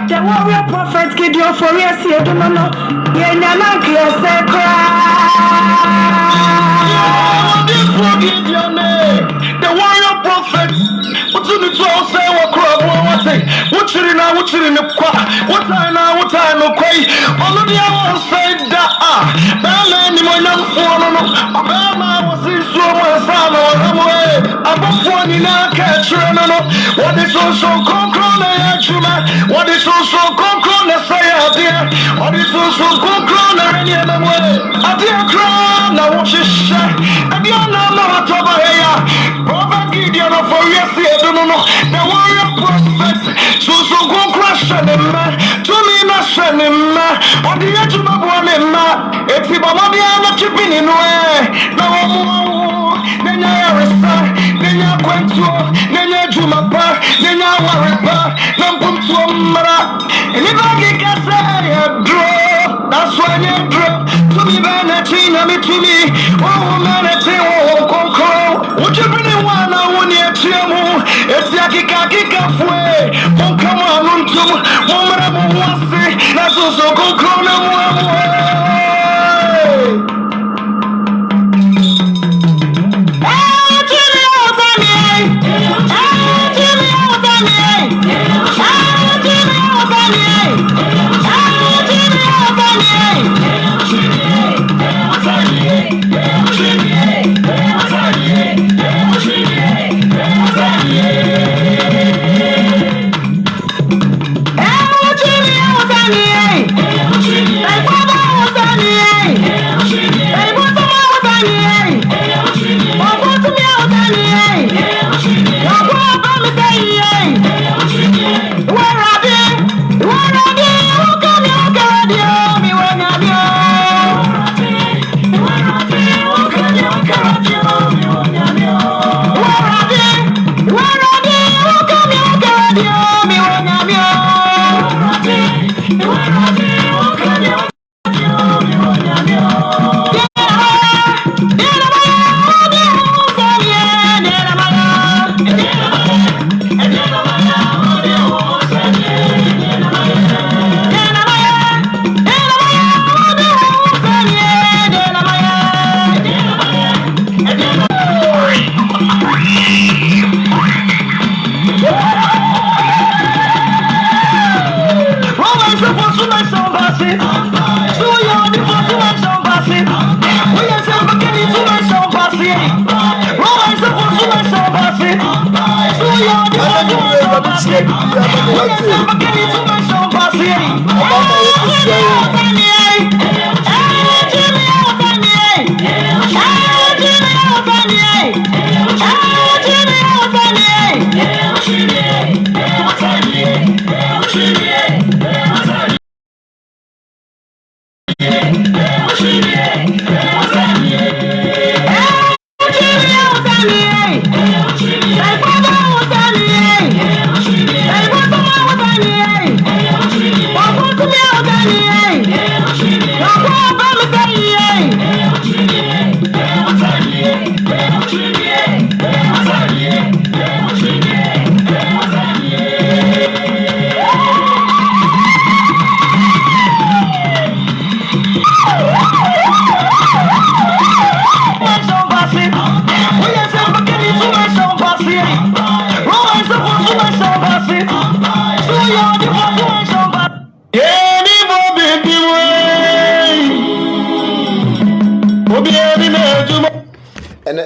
The warrior prophet Gideon for yes, you don't know. Yeah, no, clear the warrior prophet. What's in the twelve say what crowd what say? What's in the quad? What I know quay? All of the hours say that man, you might not fall on Obama was in so much son or away. Above one in our catch, what is also concrete, what is also concrete, say out there, what is also concrete, any other way. I dear crown, now what you say, and you're not over here. Prophet Gideon for yes, I don't know, the warrior prophet, so go crash and to me, not sending on the edge of my one in my, if you are not chipping in way, no, then I restart, then I went to, then I drew my back, then I worry back, no boom to a mara, and if I get a draw, that's why you draw, to me, Benatina, me to me, oh, Manatee, oh, Conco, would you bring in one? I want you to it's Yakika way, oh, come on, woman, that's also go crown.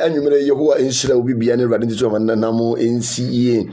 And you may Yehovah in Shira will be an erratic to a namo in CE.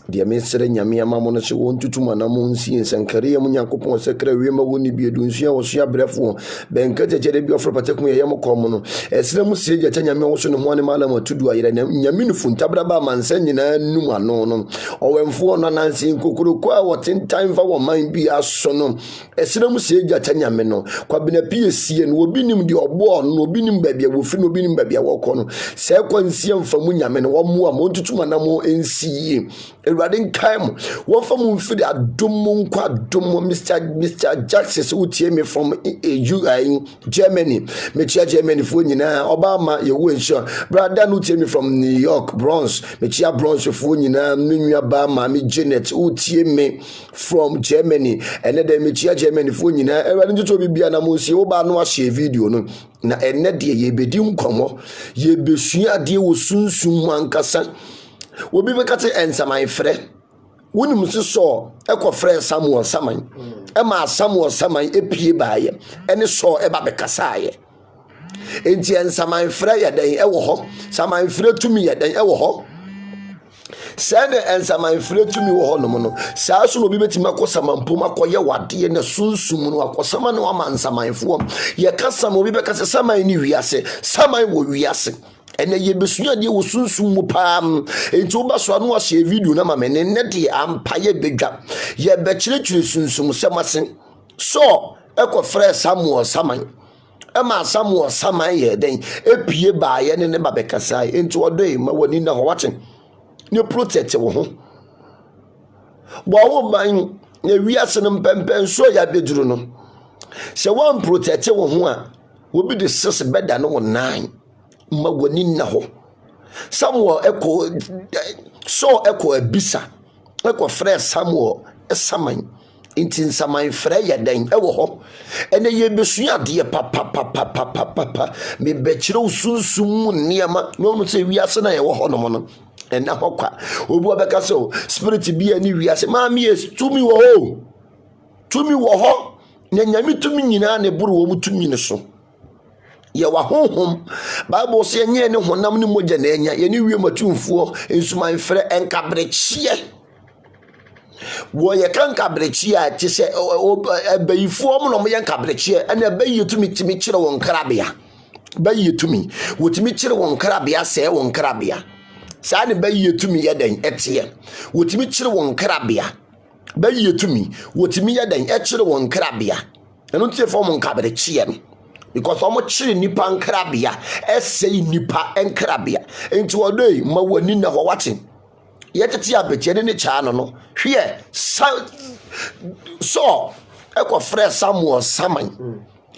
de mesere nyame ama mo no se won tutuma na mo nsi nsankare ya munyankopon sekra wiema woni biedunsia wo so abrefo benka jejere bi ofro patekum ye mo kom no esere mu sire jacha nyame wo so no ho ne mala matudu ayere nyame no funtabra ba mansa nyina num ano no owemfo no nansi kokoro kwa woten time fa wo man bi aso no esere mu sire jacha nyame no kwabena pie sie no obi nim de obo no obi nim babia wo fi no obi nim babia wo ko no se kwa nsie mfa mu nyame no wo mo a mo tutuma na mo ensi Radin Kaim, one from Fidi Adum Mr. Jackson, who came from Germany, Mechia Germany, Funina, Obama, you win sure. Brother, who came from New York, Bronx, Mechia Bronx, Funina, Minya Bama, me Janet, who came from Germany, and then Mechia Germany, Funina, and I to be an amusi, Oba no share video. No, na ene de ye be dim komo, ye be sua de wo sunsun ankasa. Obi be kate ensa my frɛ wonim se so ekɔ Samuel Saman ma Samuel Saman epie baaye ene so eba be kasaye enti ensa my frɛ ya den ɛwɔ hɔ Saman frɛ tumi ya den ɛwɔ hɔ sɛ ne ensa my frɛ tumi wɔ hɔ no mo no saa so no obi betima kɔ samampom akɔyɛ wade ne sunsum no akɔsama no ama nsamanfo ye kasama obi be kase Saman ni wiase Saman wɔ wiase ene ye besua de wo sunsum mu pam enti wo ba so anu ahye video na ma me ne de ampa ye bedwa ye be kyerɛkyerɛ sunsum sɛmasen so ekɔ Samuel Saman ema Samuel Saman ye den epie ba ye ne ba bekasa enti wodoi ma wani na ho waten ne protect wo ho bo wo ban na wiase no mpempen so ya beduru no se wan protect wo ho a wo bi de sese beda no 9 ma wani na ho Samuel eko abisa eko frɛ Samuel Saman intin Saman frɛ ya den ewo ho ene ye besua de papa me bekyerɛ usunsum mu niema no se wiase na ye wo ho no mo no ena ho kwa obu obeka so spirit bi ani wiase ma me tumi wo ho nyame tumi nyina ne buru wo mu tumi ne so ye wa honhom Bible say nye ne honam ne mogya na enya ye ne wie matumfuo ensuman frɛ enkabrechie wo ye kan kabrechie a ti sɛ abayifo mo no mo ye enkabrechie ena abayi tumi timi kyerɛ won krabea bayi tumi wotimi kyerɛ won krabea sɛ won krabea saa ne bayi tumi ye den etie wotimi kyerɛ won krabea bayi tumi wotimi ye den kyerɛ won krabea eno tie fo mo enkabrechie no because omo chiri nipa nkrabia esei nipa nkrabia enti wodoi ma wani na ho wache yetete abekye ne cha no hwe so ekɔ frɛ Samuel Saman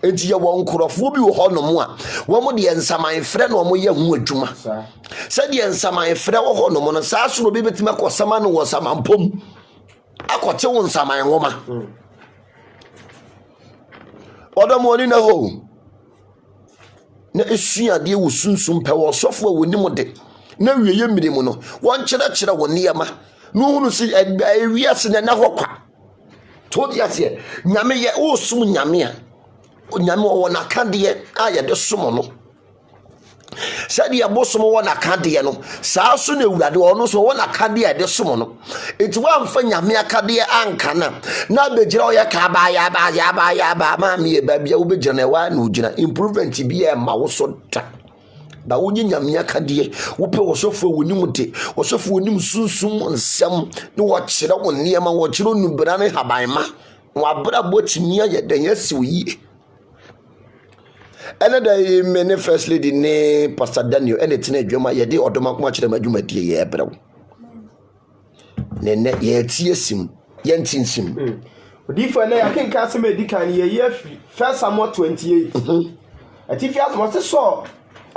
enti ye won nkrofo bi wo hɔ no mo a wo mo de ensaman frɛ no mo ye hu adwuma sɛ de ensaman frɛ wo hɔ no mo no saa so no bi betima kɔ sama no wo saman pom akɔte wo nsaman ngoma odomo ni na ho na esua de wo sunsum pɛ wo sofo wo nim de na wieye mmiri mu no won kyerɛkyerɛ wo niema no hunu si wiase na hɔ kwa to dia se nyame ye wo sum nyame a nyame wo na kade a ye de som no sɛde abosom wo na kade no saa so na ewurade ono so wo na kade a de som no enti wa mfa nyame akade anka na begira wo ye ka ba ya ba ma me ba bia wo begira na wa na ugina improvement bi e ma wo so ta ba wo nyame akade wo pe wo sofo wonim de wo sofo wonim sunsum nsɛm ne wo kyerɛ wo niema wo kyerɛ nubra ne habanma wa bra bo timia ye den yasi wo yi ene da mene first lady ne Pastor Daniel ene tena adwuma ye de odoma kuma kyerɛ madwuma die ye ebrew ne ye tie sim ye ntinsim odifo na ya kenka se medical ye ye 1 Samuel 28 atifi asmo se so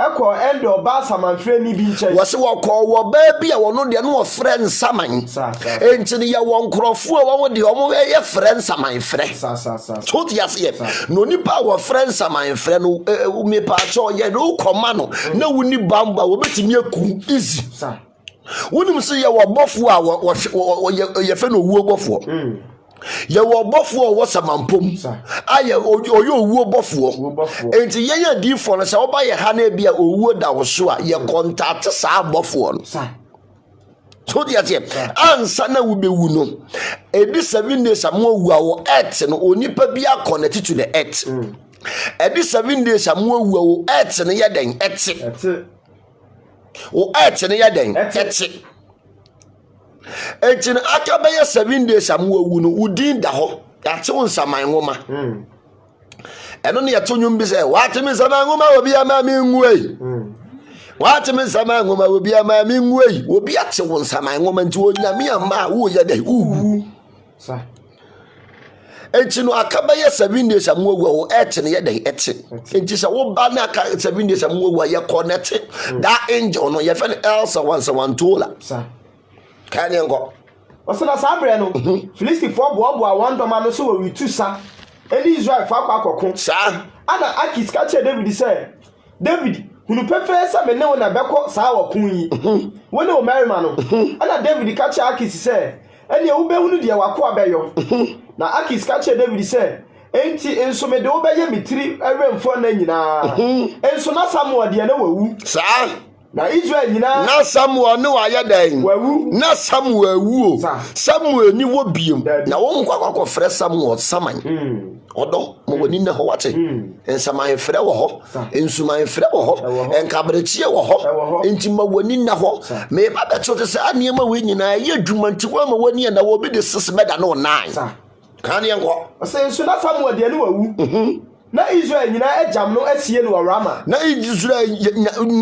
eko end oba Saman frɛ ni bi nkyɛ wose wokɔ wo ba bi a wono de no frɛ Saman enti ne ye won krofo a wo de omo ye frɛ Saman frɛ so ti ase no nipa wo frɛ Saman frɛ no me pa cho ye no koma no na woni bamba wo betimi aku easy wonim se ye wo bofo a wo ye fɛ no wuo bofo ye wo bofo wo samampom aye oyo owuo bofo enti ye ye di fo no se wo ba ye ha na bia owuo da wo so a ye contact saa bofo no so dia tie ansa na wo bewu no edi 7 days amo wu awo earth no onipa bi connect to the earth edi 7 days amo wu awo earth no ye den earth o earth no ye den earth etin akaba ye 7 days amo wu no udin da ho ya te wonsaman ngoma eno ne yato nyum bi se watimi nsaman ngoma obi ama mi nwe watimi nsaman ngoma obi ama mi nwe obi ate wonsaman ngoma nti onyame ama wo ye dai sa etino akaba ye 7 days amo wu etin ye dai etin enti se wo ba na aka 7 days amo wu ye connect that angel no ye fe Elsa once one tola sa kan yengo osana sabre no Philistine for bobo a one doma no so we tu sa eni Israel fa akokko sa ana Akis ka che David say David hunu pefe sa me ne wona beko sa wa kun yi wona o marry man no ana David ka che Akis say eni e wo be hunu de wako abeyo na Akis ka che David say enti enso me de wo be ye mitiri awemfo na nyina enso na Samuel de na wawu sa na Israel nyina na Samuel no aya dan wawu na Samuel wu Samuel ni wo biem na wo nkwa frɛ Samuel saman odo mo woni na ho wate ensaman frɛ wo ho ensuman frɛ wo ho enkabretie wo ho enti ma woni na ho me ba beto te sɛ aniema we nyina ye dwuma nti wo ma woni na wo bi de sese meda no 9 kan ye nko ɔsɛ ensu na Samuel de ne wawu na Israel nyina ejam no asie no Rama na Israel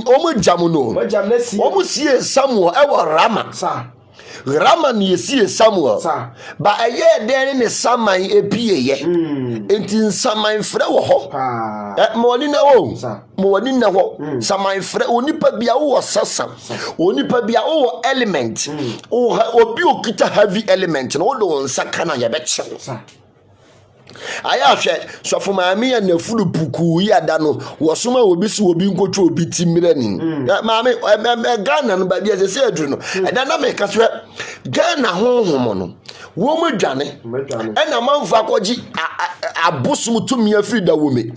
omo jam no omo sie Samuel e wo Rama sa Rama ni sie Samuel ba aye den ne saman epieye enti saman frɛ wo ho mo ni na wo mo ni na ho saman frɛ onipa bia wo sasa onipa bia wo element obi okita heavy element no do nsa kana ye be kye aya hwe sofo maami ya na fulu puku ya da no wosoma obi si obi nkotwa obi timire ni maami Ghana no ba bia se aduru no eda na me ka so Ghana honhom no wo mo dwane ena manfo akoji abosum tumi afiri da wome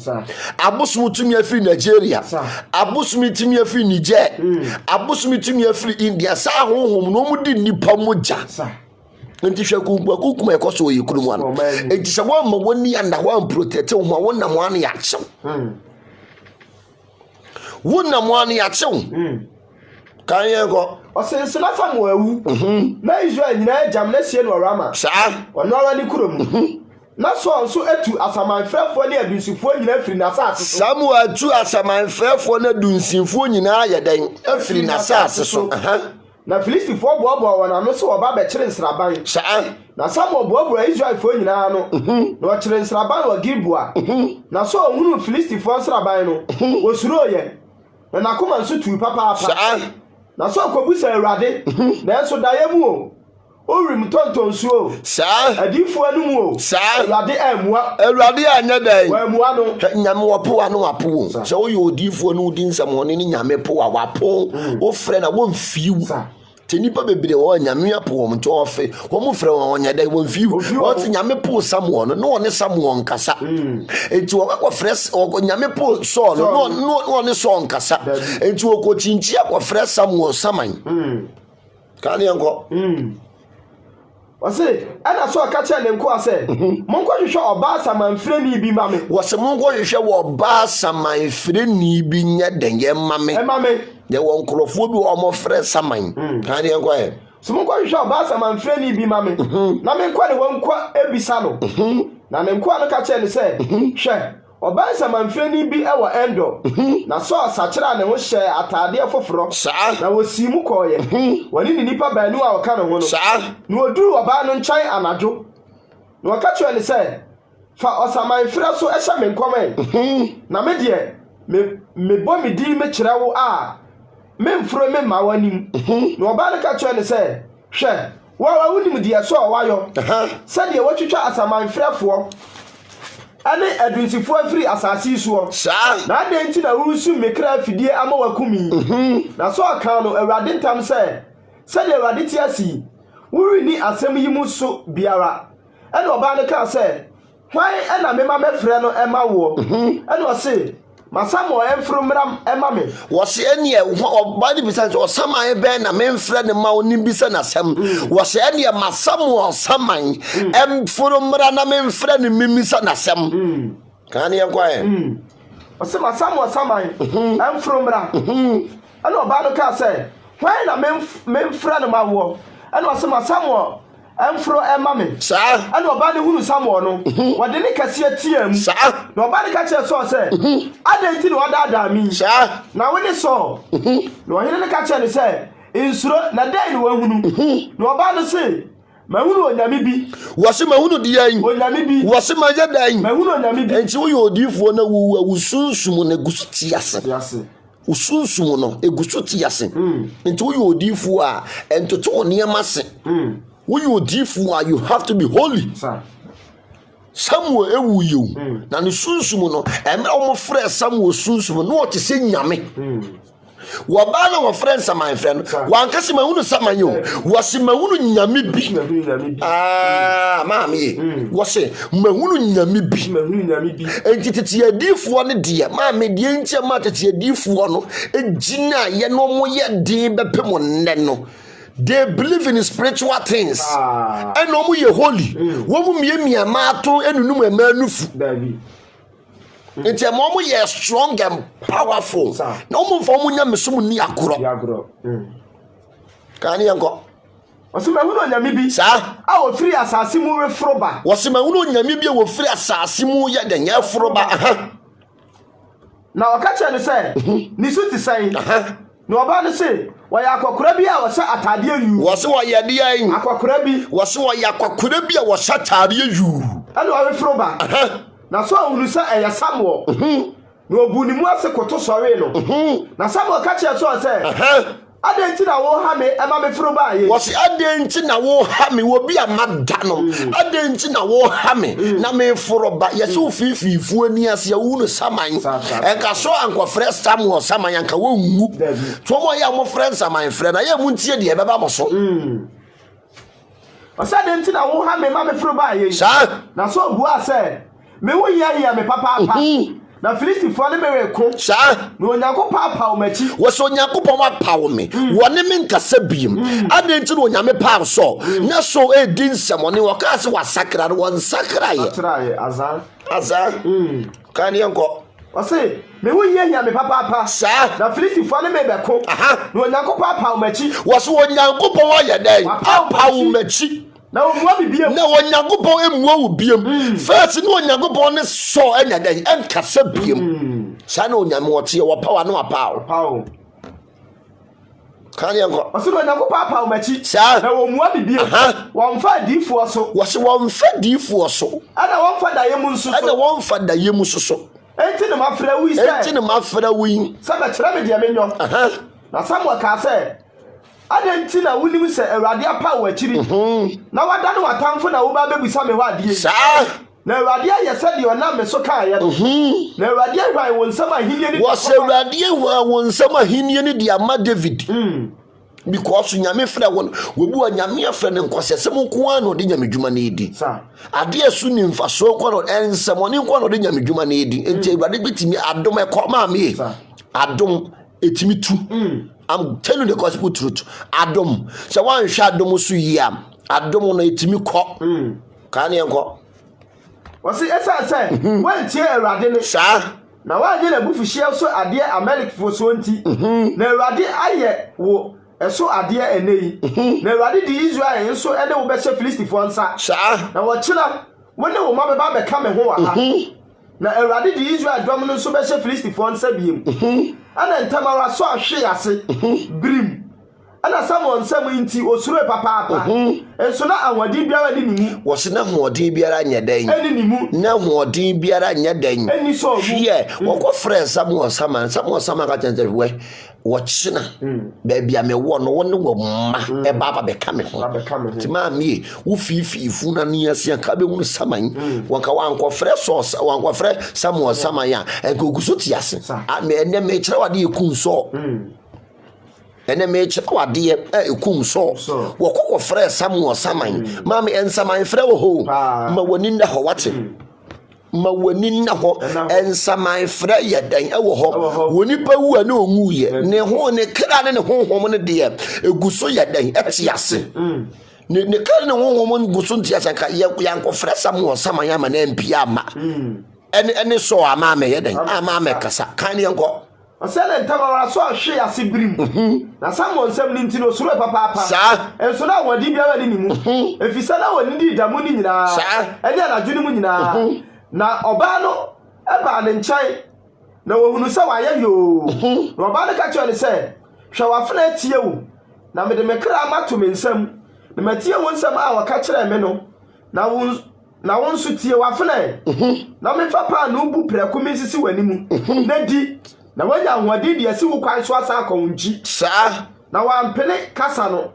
abosum tumi afiri Nigeria abosum tumi afiri Niger abosum tumi afiri India sa honhom no mo di nipa moja enti hwe kuma ekoso yekuru mu ano enti se wo ma woni anda wo protect wo ma wona mo an ya chew wona mo an ya chew kan ye ko osenso na Samuel awu na Israel nyina jam na sie no Rama sa ono ara ni kurom na so etu asaman frefo ne adunsifuo nyina afiri na asase so Samuel atu asaman frefo na adunsifuo nyina ya den afiri na asase so na Philistine for bobo wana no so oba be kire nsraban sa na Samuel bobo Israel fo nyina no no kire nsraban wa Gilboa na so ohunu Philistine for nsraban no osuro ye na nakoma nso tu papa sa na so akobusa Awurade na enso dayemu o rim tonton suo sa adifo anum o sa Awurade anya dan wa mua no nyame wopo ano wapo so wo yodifo no udi nsam ho ne nyame po wa wapo wo frɛ na wo mfiu tenipa bebere wo nyame apo wo mto ofe wo mo frɛ wo nya dan wo mfiu wo ti nyame po Samuel no no ne Samuel nkasa enti wo akɔ frɛ nyame po Saul no ne Saul nkasa enti wo ko chinchi akɔ frɛ Samuel saman kan ye nko wase ana so aka che ne nko ase monko hwehwe oba saman freni bi mame wase monko hwehwe wo oba saman freni bi nya den ye mame ye won krofo bi o mo frɛ saman kan ye nko e so monko hwehwe oba saman freni bi mame na me nko ne wonko ebisa no na ne nko an ka che ne se hwe oba saman freni bi e wo endo na so asakira ne ho hye atade foforo na wosimu koye wani ni nipa baanu a waka ne ho no na oduru oba no nkyai anadwo na waka che ne se fa osaman frɛ so ehye me nkomai na me de me bo me di me kyerɛ wo a me mfuro me ma wanim na oba no ka che ne se hwɛ wa wonim de so wayo sɛ de watwitwa asaman frɛfo ane adunsifo afiri asase suo na ade nti na wusu mekra afidie ama wakumi na so aka no Awurade ntam sɛ de Awurade ti asi wuri ni asɛm yi mu so biara ene oba ne ka sɛ hwan ena mema mefrɛ no ema wo ene o se Samuel emfromram emame was any body besides or some I ben a man friend and mountain bisan as him was any my Samuel Samai emfromrana men friend and mimisan as him. Can you inquire? Osema Samuel Samai emfromra and Obano ka say why na men friend ma wo and Osema Samuel emfro emame sir and Obani hunu Samuel no wode ne kase atiam sir na Obani ka che so say adenti no oda mi sir na we ne so no hene ne ka che ne say insuro na dai no wahunu na Obani say mahunu onyame bi wase mahunu de yan onyame bi wase maja dan mahunu onyame bi enti wo yodifo na wu sunsum na gusuti ase usunsum no egusuti ase enti wo yodifo a entoto oniema se wo yodifo a you have to be holy sir Samuel ewu yewu na ne sunsum no emre omo frɛ Samuel sunsum no o te se nyame wabana wa friends my friend wankasi mahunu samanyo wasi mahunu nyame bi mami wasi mahunu nyame bi entiti adifo ne de mami de ntia ma tete adifo no ejina ye no mo ye de bepem nne no. They believe in spiritual things and no mo ye holy wo mo miemia ma to enunum emanufu It's a moment you're strong and powerful. No more for munya mesum ni akuro. Can you go? Osima huno nyame bi. Sir, a wo free asase mu we froba. Wasima huno nyame bi wo free asase mu ye de nya froba. Na wakacha ne say, ni suti say. Na oba ne say, wa ya akokora bi a wo sha atade yu. Wo se wo ye de yan. Akokora bi. Wo se wo ya akokora bi a wo sha atade yu. Ana wo froba. Na so ahunu sa eya Samuel na obuni mu ase koto sori no na Samuel ka che so say adenti na wo ha me ema me furo ba ye was adenti na wo ha me wo bi amada no adenti na wo ha me na me furo ba ye so fififu ani ase ya wu no saman enka so anko fresh Samuel saman anka wo nwu to mo ya mo friend saman friend na ye mu ntie de e beba mo so adenti na wo ha me ma me furo ba ye na so bu ase me wo ya me papa na Filistifo ne mewe ko sa me Onyankopon apa o machi wo so Onyankopon apa wo me wone me nkasa biem adenti no Onyame pa so na so e din semone wo ka se wasakra no won sakra ye azan kan yanko wase me wo ya me papa sa na Filistifo ne mebe ko me Onyankopon apa o machi wo so Onyankopon wa ye dai apa o machi na omwa bibiem na Onyankopon emwa wo biem first no Onyankopon ne so anya dai enkasa biem sa na Onyame wo te wo power no apa kan yanko wase Onyankopon apa o machi sa na omwa bibiem won fa difo so wase won fa difo so ana won fa da yemu nso ana won fa da yemu so enti ne mafra wi sai enti ne mafra wi sa ba kira me de menyo na Samuel ka say adenti na wunim se Awurade apa wo akiri na wada no watamfo na wo ba bebusa me ho ade sa na Awurade aye se de ona me so kan ye na Awurade ahwan won sama hinie ni wo se Awurade won sama hinie ni de ama David because nyame frɛ won wo bu nyame afrɛ ne nkɔsɛsɛm nko an no de nyame dwuma na edi ade asu ni mfaso kɔ no ensɛmɔne nko an no de nyame dwuma na edi enti Awurade bitimi adom ekɔma me adom etimi tu I'm telling the gospel truth. Adam. So one shot Adam so yam. Adam na etimi ko. Kan ye ko. Wasi esa say when tie Awurade ne. Sa. Na wa je na bufuhia so ade America fo so nti. Na Awurade aye wo eso ade enei. Na Awurade di Israel enso ene wo be hye Filistifo nsa. Sa. Na wo kira wone wo ma be ba be ka me ho wa ha. Na Awurade di Israel dwom no so be hye Filistifo nsa biem. Ana ntamara so ahwe ase brim ana Samuel nsam nti osuro papa enso na awadi biara ni nimu wo se na hoodin biara nya dan eni nimu na hoodin biara nya dan eni so hwe wo ko frɛ Samuel sama ka tente we wo kyina ba bia me wo no wo ne wo ma e baba be ka me ho ti ma mi wo fififu na ne asia ka be hu saman wanka wanko frɛ so wanko frɛ Samuel sama ya enkoguso ti ase me ene me kyerɛ wade ekun so ene me kyerɛ wade ekun so wo kokɔ frɛ Samuel saman ma me ensaman frɛ wo ho ma woni nda ho wate ma wani na ho ensaman fra yɛdan ɛwɔ hɔ woni pa wu a na onwu yɛ ne ho ne kra ne honhom ne de eguso yɛdan ɛte ase ne kra ne honhom guso ntia sanka yankofra samu sama ya ma na mpia ama ene so ama me yɛdan ama me kasa kan ne yanko Asele ntamara so ahwe ase birim na Samuel nsem ni ntino suro papa sa enso na wodi bia wadi ni mu efisa na woni di damu ni nyina ene anadwo ni mu nyina na oba no eba ne nkyai na wohunu se waye yo na oba no ka kyo ne se hwe wafena tie wo na me de mekra mato me nsem na matie wo nsem a waka kire me no na won so tie wafena na me papa no bu preko me sisi wani mu na di na wanya nwade de asi wo kwan so asa akɔnji sa na wampene kasa no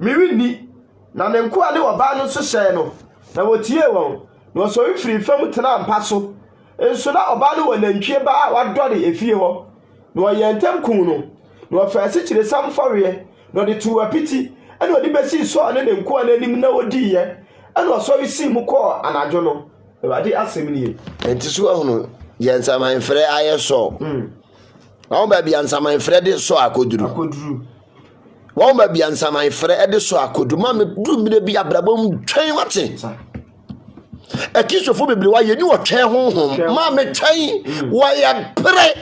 miwini na ne nko ade oba no so hyɛ no na wotie wɔn na so ifiri fam tena mpa so enso na oba no wanantwie ba a wadɔre efie hɔ na ɔyɛ ntem kun no na ɔfɛse kyire sam fɔre na ɔde tu apiti ɛna ɔde besi so ne nko ananim na odi yɛ ɛna ɔsɔ isi mu kɔ anadwo no ewade asɛm nie enti so ahono yɛnsaman frɛ ayɛ so wọ́n bá bí ansaman frɛ de so akoduru wọ́n bá bí ansaman frɛ de so akoduru maa mi duru mi de bi abrabɔ mu twɛn wate ekisofo bebree wa yɛ ni wɔ twɛn honhom maa mi twɛn wɔyɛ pere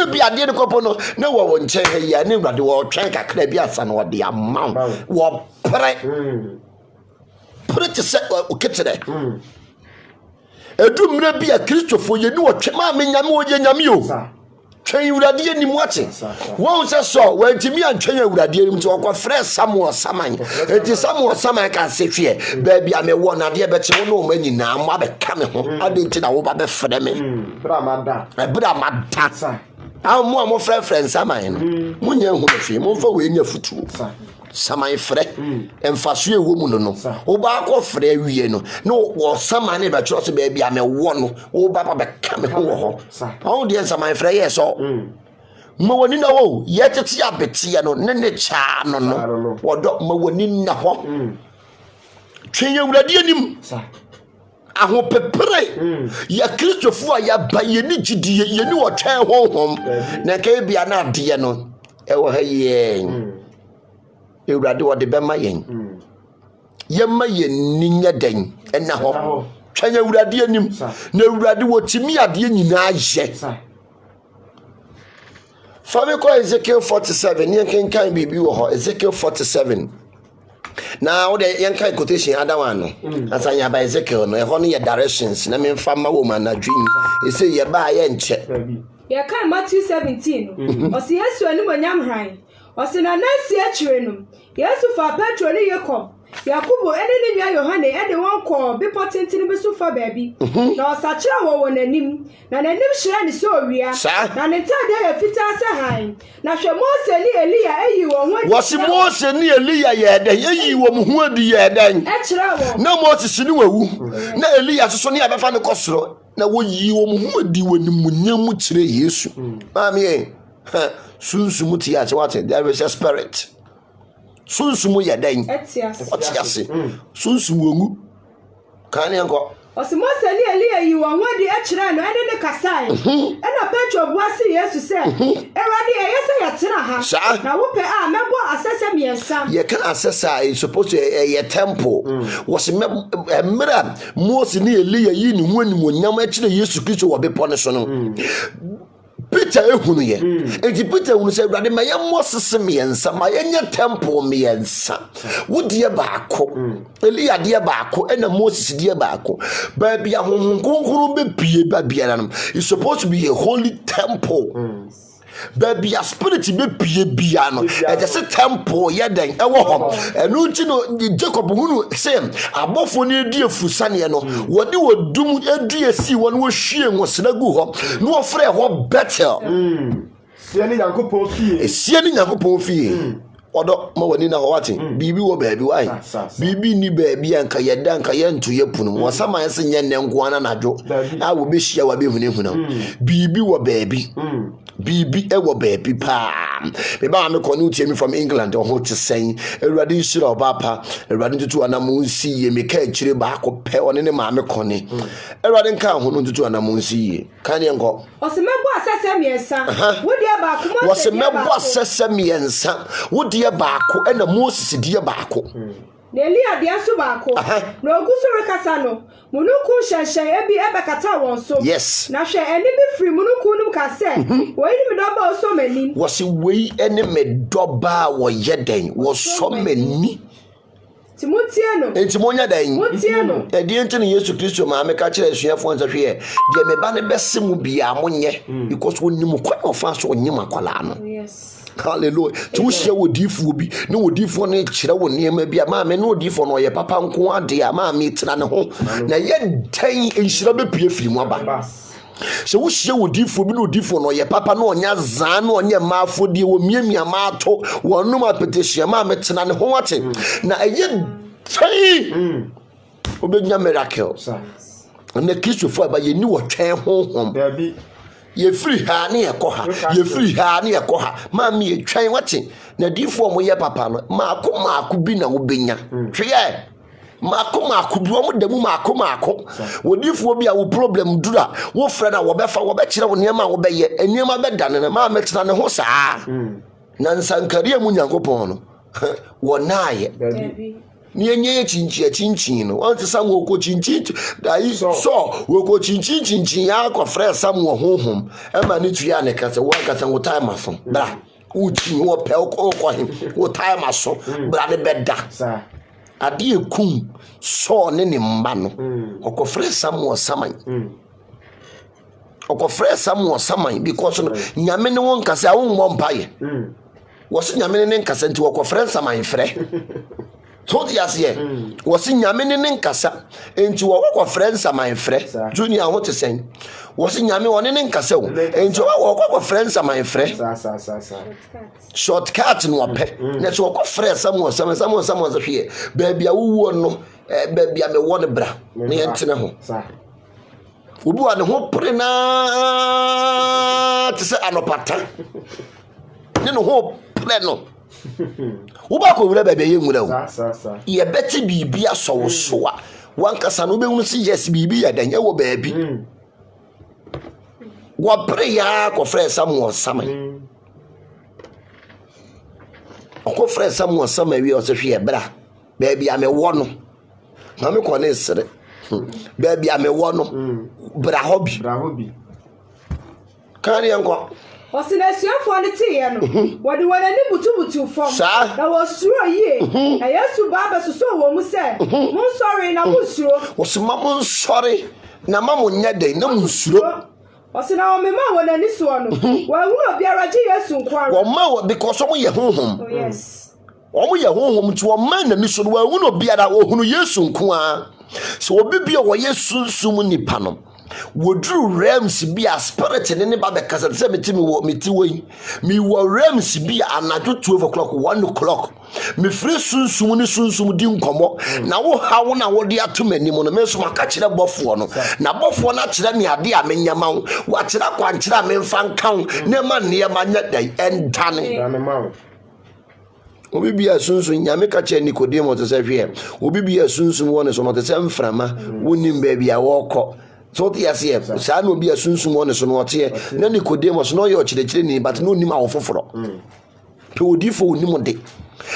ebi adeɛ ne kɔpɔ no ne wɔ nkyɛn ha yɛ ne wurade wɔ twɛn kakra bi asa na wɔde ama wɔ pere te sɛ oketere edu mmerɛ bi a kristofo yɛ ni wɔ twɛn maa mi nyame wɔ yɛ nyame o. Twɛn wurade anim wate wɔn sɛ so wɔntimi antwɛn wurade anim nti wɔkɔ frɛ Samuel Saman enti Samuel Saman ka se hwɛ baabi a me wɔ na de bɛkye wo no ma nyinaa mo abɛka me ho ade nti na wo ba bɛfrɛ me bra mada mo a mo frɛ Saman no mo nya hu hwɛ mo fa we nya futuo Saman frɛ emfaso ewo mu no wo ba akɔ frɛ wie no na wo Saman ne bɛkyerɛ so baabi a me wɔ no wo ba bɛka me ho wɔ hɔ ɔn de Saman frɛ yɛ so ma woni na wo yɛtete abetie no ne kyaa no no wɔdɔ ma woni na hɔ twɛn awurade anim aho pepere ya kristofo a ya ba yeni gidie yeni wɔ twɛn honhom na ka bia na adeɛ no ɛwɔ ha yɛn awurade wɔde bɛma yɛn yɛma yɛn ninya den ɛna hɔ twɛn awurade anim na awurade wɔtimi adeɛ nyinaa yɛ Fami ko Ezekiel 47 yen kenkan bibi wo ho Ezekiel 47 na wo de yen kan quotation adawan no asanya ba Ezekiel no e ho no ye directions na me mfa ma wo ma na dream e se ye ba ye nche ye kan Matthew 17 no o se Yesu ani monyam hran o se na nansi akire no Yesu fa Petro ni Yakob Yakubu ene ni nwa Yohane ede won kɔ bipo tentini bi so fa baabi na ɔsakira wɔ nanim na nanim hyira ne so owia na ne tade ya fita sɛ han na hwɛ Mose ni Elia eyi wɔ ho wɔsi Mose ni Elia yɛ dɛn eyi wɔ mu ho adi yɛ dɛn ɛkyerɛ wɔ na Mose ni wawu na Elia soso ne abɛfa ne kɔsoro na wɔyi wɔ mu ho adi wɔ nimunyam mu kyerɛ Yesu maame sunsumu ti ya kyewate there is a spirit sunsumu yɛ dɛn ɔtiase sunsumu ongu kan yanko ɔsi Mose ni Elia yi wɔ ho adi ɛkyerɛ no ɛne ne kasae ɛna Petro buase Yesu sɛ Awurade ɛyɛ sɛ yɛtena ha na wopɛ a mɛbɔ asɛsɛ miɛnsa yɛ kan asɛsɛ is supposed to a temple was emra Mose ni Elia yi ni ho animonyam ɛkyerɛ Yesu Kristo wɔ bepɔ ne so no Peter ehunu ye enti Peter hunu sɛ Awurade ma yɛ Moses miɛnsa ma yɛnyɛ temple miɛnsa wodie baako Elia die baako ɛna Moses die baako baabi ahohom kronkron bepie ba biara no is supposed to be a holy temple baby a spirit bepie bia no just a temple yɛden ɛwɔ hɔ ɛno nti no Jacob hunu sɛ abɔfo ne die fusane no wɔde wɔdum adue si wɔn wɔhwie ngosena gu hɔ no wɔfrɛ hɔ Bethel sie ne Nyankopɔn fie fie odo ma wani na wati bibi wo baabi wai bibi ni baabi anka yeda anka yentu yepunu wasama yese nyenne nkoana nadwo a wo be hia wa be hunehuna bibi wo baabi bibi e wo baabi pa me ba me ko ni utie mi from England o ho te sen ewrade nshira obapa ewrade tutu anamunsi ye me ka akire ba akopɛ one ne ma me kone ewrade nka ho no tutu anamunsi ye kan ye nko osemebo asese miensa wodi ba ko mo osemebo asese miensa wodi ba ko ena Moses die ba ko na Elia dia so ba ko na ogusoro kasa no munuku hyenhyen ebi ebekata won so yes na hwe eni bi firi munuku num ka se wo eni me doba o so mani wo se wei eni me doba wo yeden wo so mani Timutie no entimonya dan mutie no edi ntini Yesu Kristo ma me ka kire asuafo nsa hwe de me ba ne bese mu bia monye because wonni mu kwa ofa so onye makwala no yes hallelujah tu hye wodifu bi ne wodifu no kire wo niema bia ma me ne wodifu no ye papa nko ade a ma me tena ne ho na ye dan enhyira bepie firi mu aba se wo hye wodifu bi ne wodifu no ye papa no onya zan no onye maafo die wo miamia ma ato wonum apetehia ma me tena ne ho ate na ye tai obenya miracle na Kristo fo aba ye ni wo twen honhom ye free ha ne ye koha ye free ha ne ye koha ma me ye twen wate na difo mo ye papa no maako bi na wo benya hwe maako bi wo damu maako wodifo bi a wo problem dura wo frɛ na wo bɛfa wo bɛkyerɛ wo niema wo bɛyɛ eniema bɛdane na ma metena ne ho saa na nsankare mu Nyankopɔn no wo naaye ni enye chinchin no want sam wo ko chinchin dai so wo ko chinchin ya ko frɛ sam wo honhom e ma ni tuya ne kase wo kase wo time aso bra uchi wo pe ko him wo time aso bra ne beda ade ekum so ne ne mba no ko frɛ sam wo saman ko frɛ sam wo saman because no nyame ne won kase a wo mbɔ mpaye wo se nyame ne nkase nti wo ko frɛ saman frɛ so yes ye was nyame ne nkasa enti wo kwa friends aman frɛ junior ho te sen was nyame woni ne nkasa wo enti wo kwa friends aman frɛ shortcut no pɛ na so kwa frɛ samo so hwe baby a wo no baby a me wo ne bra ne yentene ho obi wa ne ho pre na te se anopata ne no ho pre no uba ko wura bebe ye nwura wo ye beti bibi aso so a wankasa no be hunu si yes bibi ya dan ewo baabi wo prayer ko frɛ Samuel Saman ko frɛ Samuel Saman wi o se hwe bra baabi a me wo no na me ko ne sere baabi a me wo no bra hobi kan yanko Osinesiafo ne tiye no wodi wonani butubutu fom na wosuro yie na Yesu baba soso wo mu se mun sorry na mun suro osima mun sorry na mamu nya den na mun suro osina o mema wonani so no wa hu obiara je Yesu nkwa wo ma because omo ye honhom yes omo ye honhom ti wo ma na ni so wa hu obiara wo hunu Yesu nkwa so obi bia wo Yesu sum nipa no wodru realms bi a spirit ne ba be kasa se meti we mi wo realms bi anadwo 12 o'clock 1 o'clock me free sunsum ni sunsum di nkomo na wo hawo na wo de atomani mo no me so maka kire bofo no na bofo na kire me ade a menyama wo wa kire kwa kire a me mfa nkan ne ma ne ma nya dai endane obi bia sunsun nyame ka che Nicodemus to say hwe obi bia sunsun wo ne so no te se mframa wonim ba bia wo kɔ so yes sa no bia sunsun wo ne so no te na Nicodemus no yo chire ni but no nim awofoforo pe odifo onim de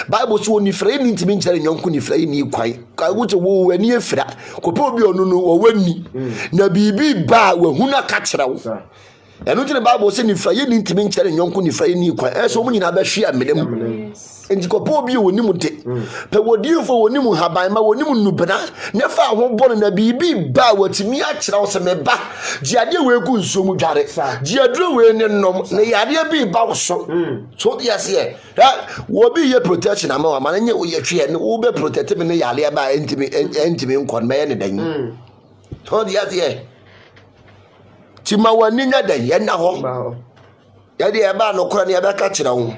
Bible so ni fra ni ntimi nkyere nyonko ni fra ni kwan ka wo te wo wani efra ko pe obi onu no wo wani na bibi ba wa huna ka kyerɛ wo eno tine Bible se ni fra ye ni ntimi nkyere nyonko ni fra ni kwan so mo nyina ba hwe amedem enti ko po bi woni mu de pe wodifo woni mu haban ma woni mu nubena ne fa ho bɔ na bibi ba watimi a kyerɛ wo se me ba giade we ku nso mu dware giaduro we ne nom na yade bi ba wo so so yes ye wo bi ye protection ama wa ma nye wo ye hwe ne wo be protect me ne yale ba entimi nkon me ne dan so yes ye ti ma wani nya dan ye na ho yade e ba no kora ne e ba ka kyerɛ wo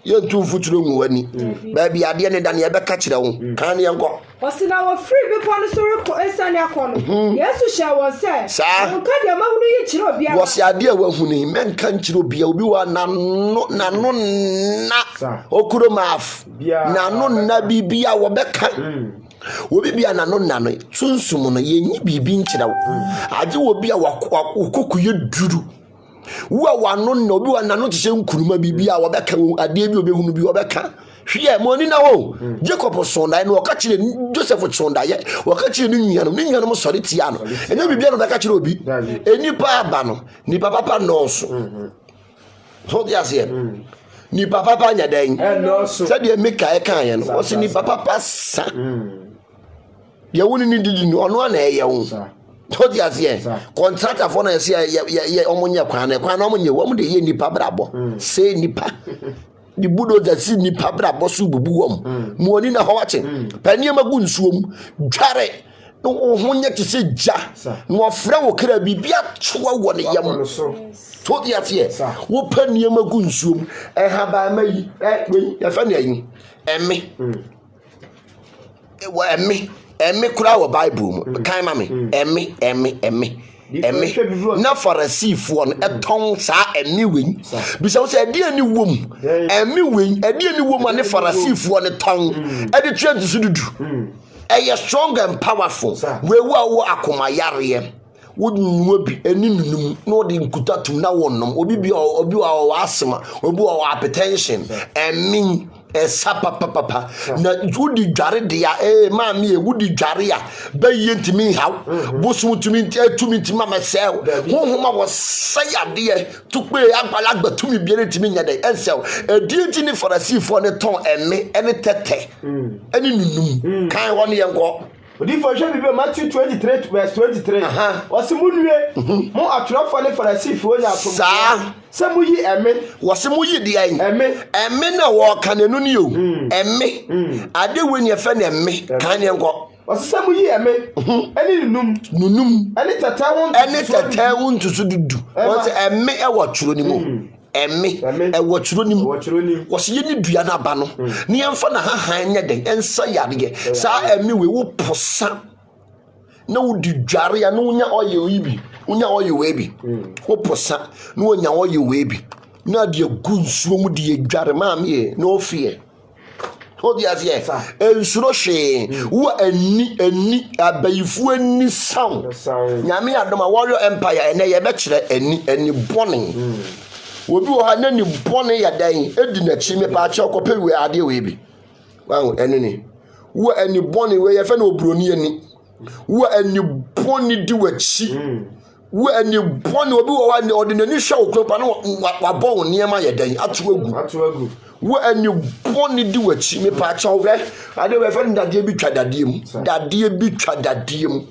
ye ntu futuro nwu ani ba bia de ne da ne be ka kire wo kan ne enko osina wo free bi ko no so reko esane akono yesu sha won se nka de mahunu yi kire obia wo se ade a wahuni men kan kire obia obi wa nano na okuro maf nano na bibia wo be kan obi bia nano sunsum no yenyi bibi nkire wo age wo bia wakoku ye duru wo wano na obi wa nano tse nkuruma bibia wo be kan ade bi obehunu bi wo be kan hwie mo ni na wo Jacob sonda no ka kire Joseph sonda ye wo ka kire ni nyanom sori tia no enya bibia no be ka kire obi enipa aba no ni papa no so so dia se ni papa nya den no so se de meka e kan ye no wo se ni papa sa ye woni ni didi no ono na ye wo so dia se contractor for na se ye omonye kwan na omonye wo mo de ye nipa brabo se nipa di budo da si nipa brabo so bubu wom mo oni na ho wache pani magu nsuom dware no honye te se ja no ofra wo kra bibia chowa wo ne yam so dia se wo pani magu nsuom ha ba mayi we ya fa ne yin emme wo emme kura wo bible mu kan ma me emme na farasifo no eton sa emme wen bisa wo se ade ani wom emme wen ade ani wom ane farasifo no ton ade twent su dudu eye strong and powerful we wo akoma yare wodunwo bi ani nunum no de nkutatum na wonnom obi wa asema obi wa hypertension emme sapa papa na wudi dware dia maami wudi dware ya baye ntimi haw bosum tumi atumi mama sel honhoma wo sayade tukpe agbalagba tumi biere ntimi nyade ensel edie ni farasifo ne ton ene tete ene nunum kan won ye nko odi for je bi Matthew 23 verse 23 wasi munue mo atrofo ne farasifo nya atom sa se mu yi eme wose mu yi de ai eme na wo kanenu ni o eme ade weni efe na eme kan ne nko wose se mu yi eme eni nunum eni tata won tusu dudu wose eme e wo tworo ni mo eme e wo tworo ni mo wose ye ni dua na ba no ne emfa na hahan nya den ensa yare sa eme we wo posa na wo di dware ya no nya oye ibi unya oye webi wo posa na wonya oye webi na de gunsuo mu de dware maame na ofie ho dia se ensuro hwe wo ani abayifu ani sound nyame adoma warrior empire ene ye be kire ani bone obi wo ha na ni bone ya dan edi na chi me pa che okope we ade webi wawo ene ni wo ani bone we ye fe na obroni ani wo ani bone di wachi wo ani bone obi wo wa ordinary hwe okropa na wa bo niema ye dan atu agu wo ani bone di wachi me pa cha we ade we fe ndade bi twa dade mu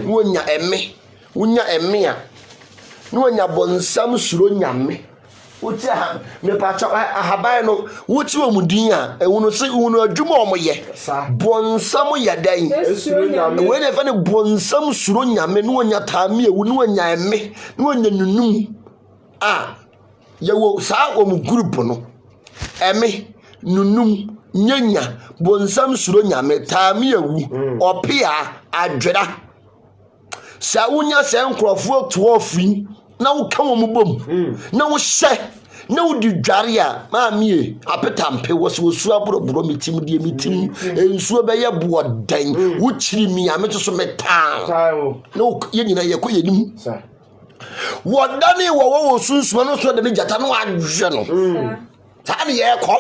wonya emme a no wonya bonsam suro nyame wuti ha me pa cha ahaban no wuti omudin a ewuno se ewuno adwuma omoye bonsam ya dan we ne fa ne bonsam suro nyame no wonya tame ewu no wonya emme no wonya nunum a yewo sa omu group no emme nunum nyanya bonsam suro nyame tame ewu opia adwera sa wonya se nkrofo tuofin na wo ka wo mubom na wo hye na wo di dware a maamie apetampe wo se osu aboroboro mitim die mitim ensuo be ye boden wo chiri mi ameto so meta no ye nyina ye ko yenim wo dane wo sunsuo no so de ne jata no adwe no ta ne ye ko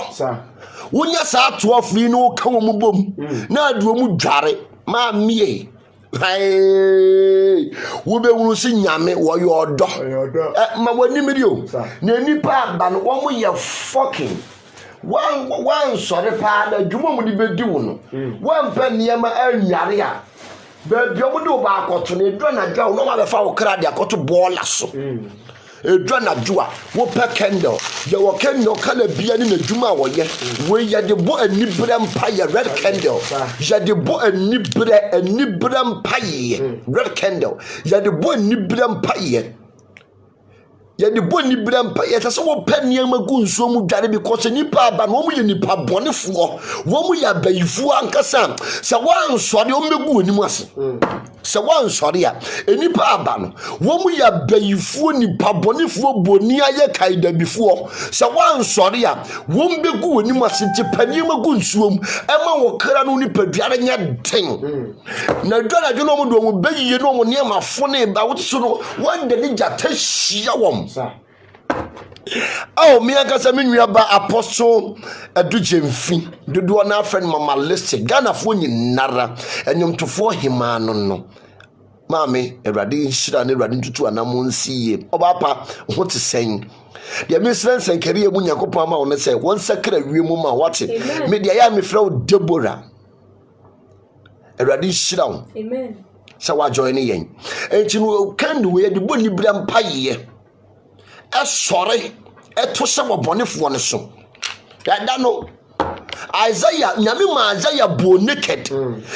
wonya sa toofin no ka wo mubom na aduo mu dware maamie wo be wunu si nyame wo yodo ma wani medio na nipa ba no wo mo ye fucking wan sore pa na dwuma mu di bedi wo no wan pa niema anware a ba bi omo de ba akoto na edwa na dwa no ma be fa wo kra de akoto bola so edwa na dwa wo pa candle ye wo candle kala bia ni na dwuma wo ye we ye de bo anibra mpa ye red candle ye de bo anibra mpa ye red candle ye de bo anibra mpa ye ya de boni brampa ya tase wo paniam gu nsuo mu dware because nipa aba no mu ye nipa bonefo wo mu ya bayifu ankasa se wansore o megu onimu ase se wansore a enipa aba no wo mu ya bayifu nipa bonefo boni aye kaida bifo se wansore a wo mbegu onimu ase ti paniam gu nsuo mu ema wo kra no nipa dware nya den na dwara dwo no mu do mu bayiye no mu ne ma fone ba wo so no wanda ni jata hia wom oh me akasa me nua ba apostle adujemfi dodo na friend mama list Ghana fo nyinara enyomtofo hima no maame Awurade nhira ne Awurade ntutu anamo nsiye obapa ho te sen dia me sren kariye mu Nyankopon ama won se won sakra wiemu ma wate me dia ya me frɛ Deborah Awurade nhira wo amen sa wa join yen enti no kandu we de boni bra mpaye esore eto se wobonefo ne so da no Isaiah nyame ma Isaiah bo naked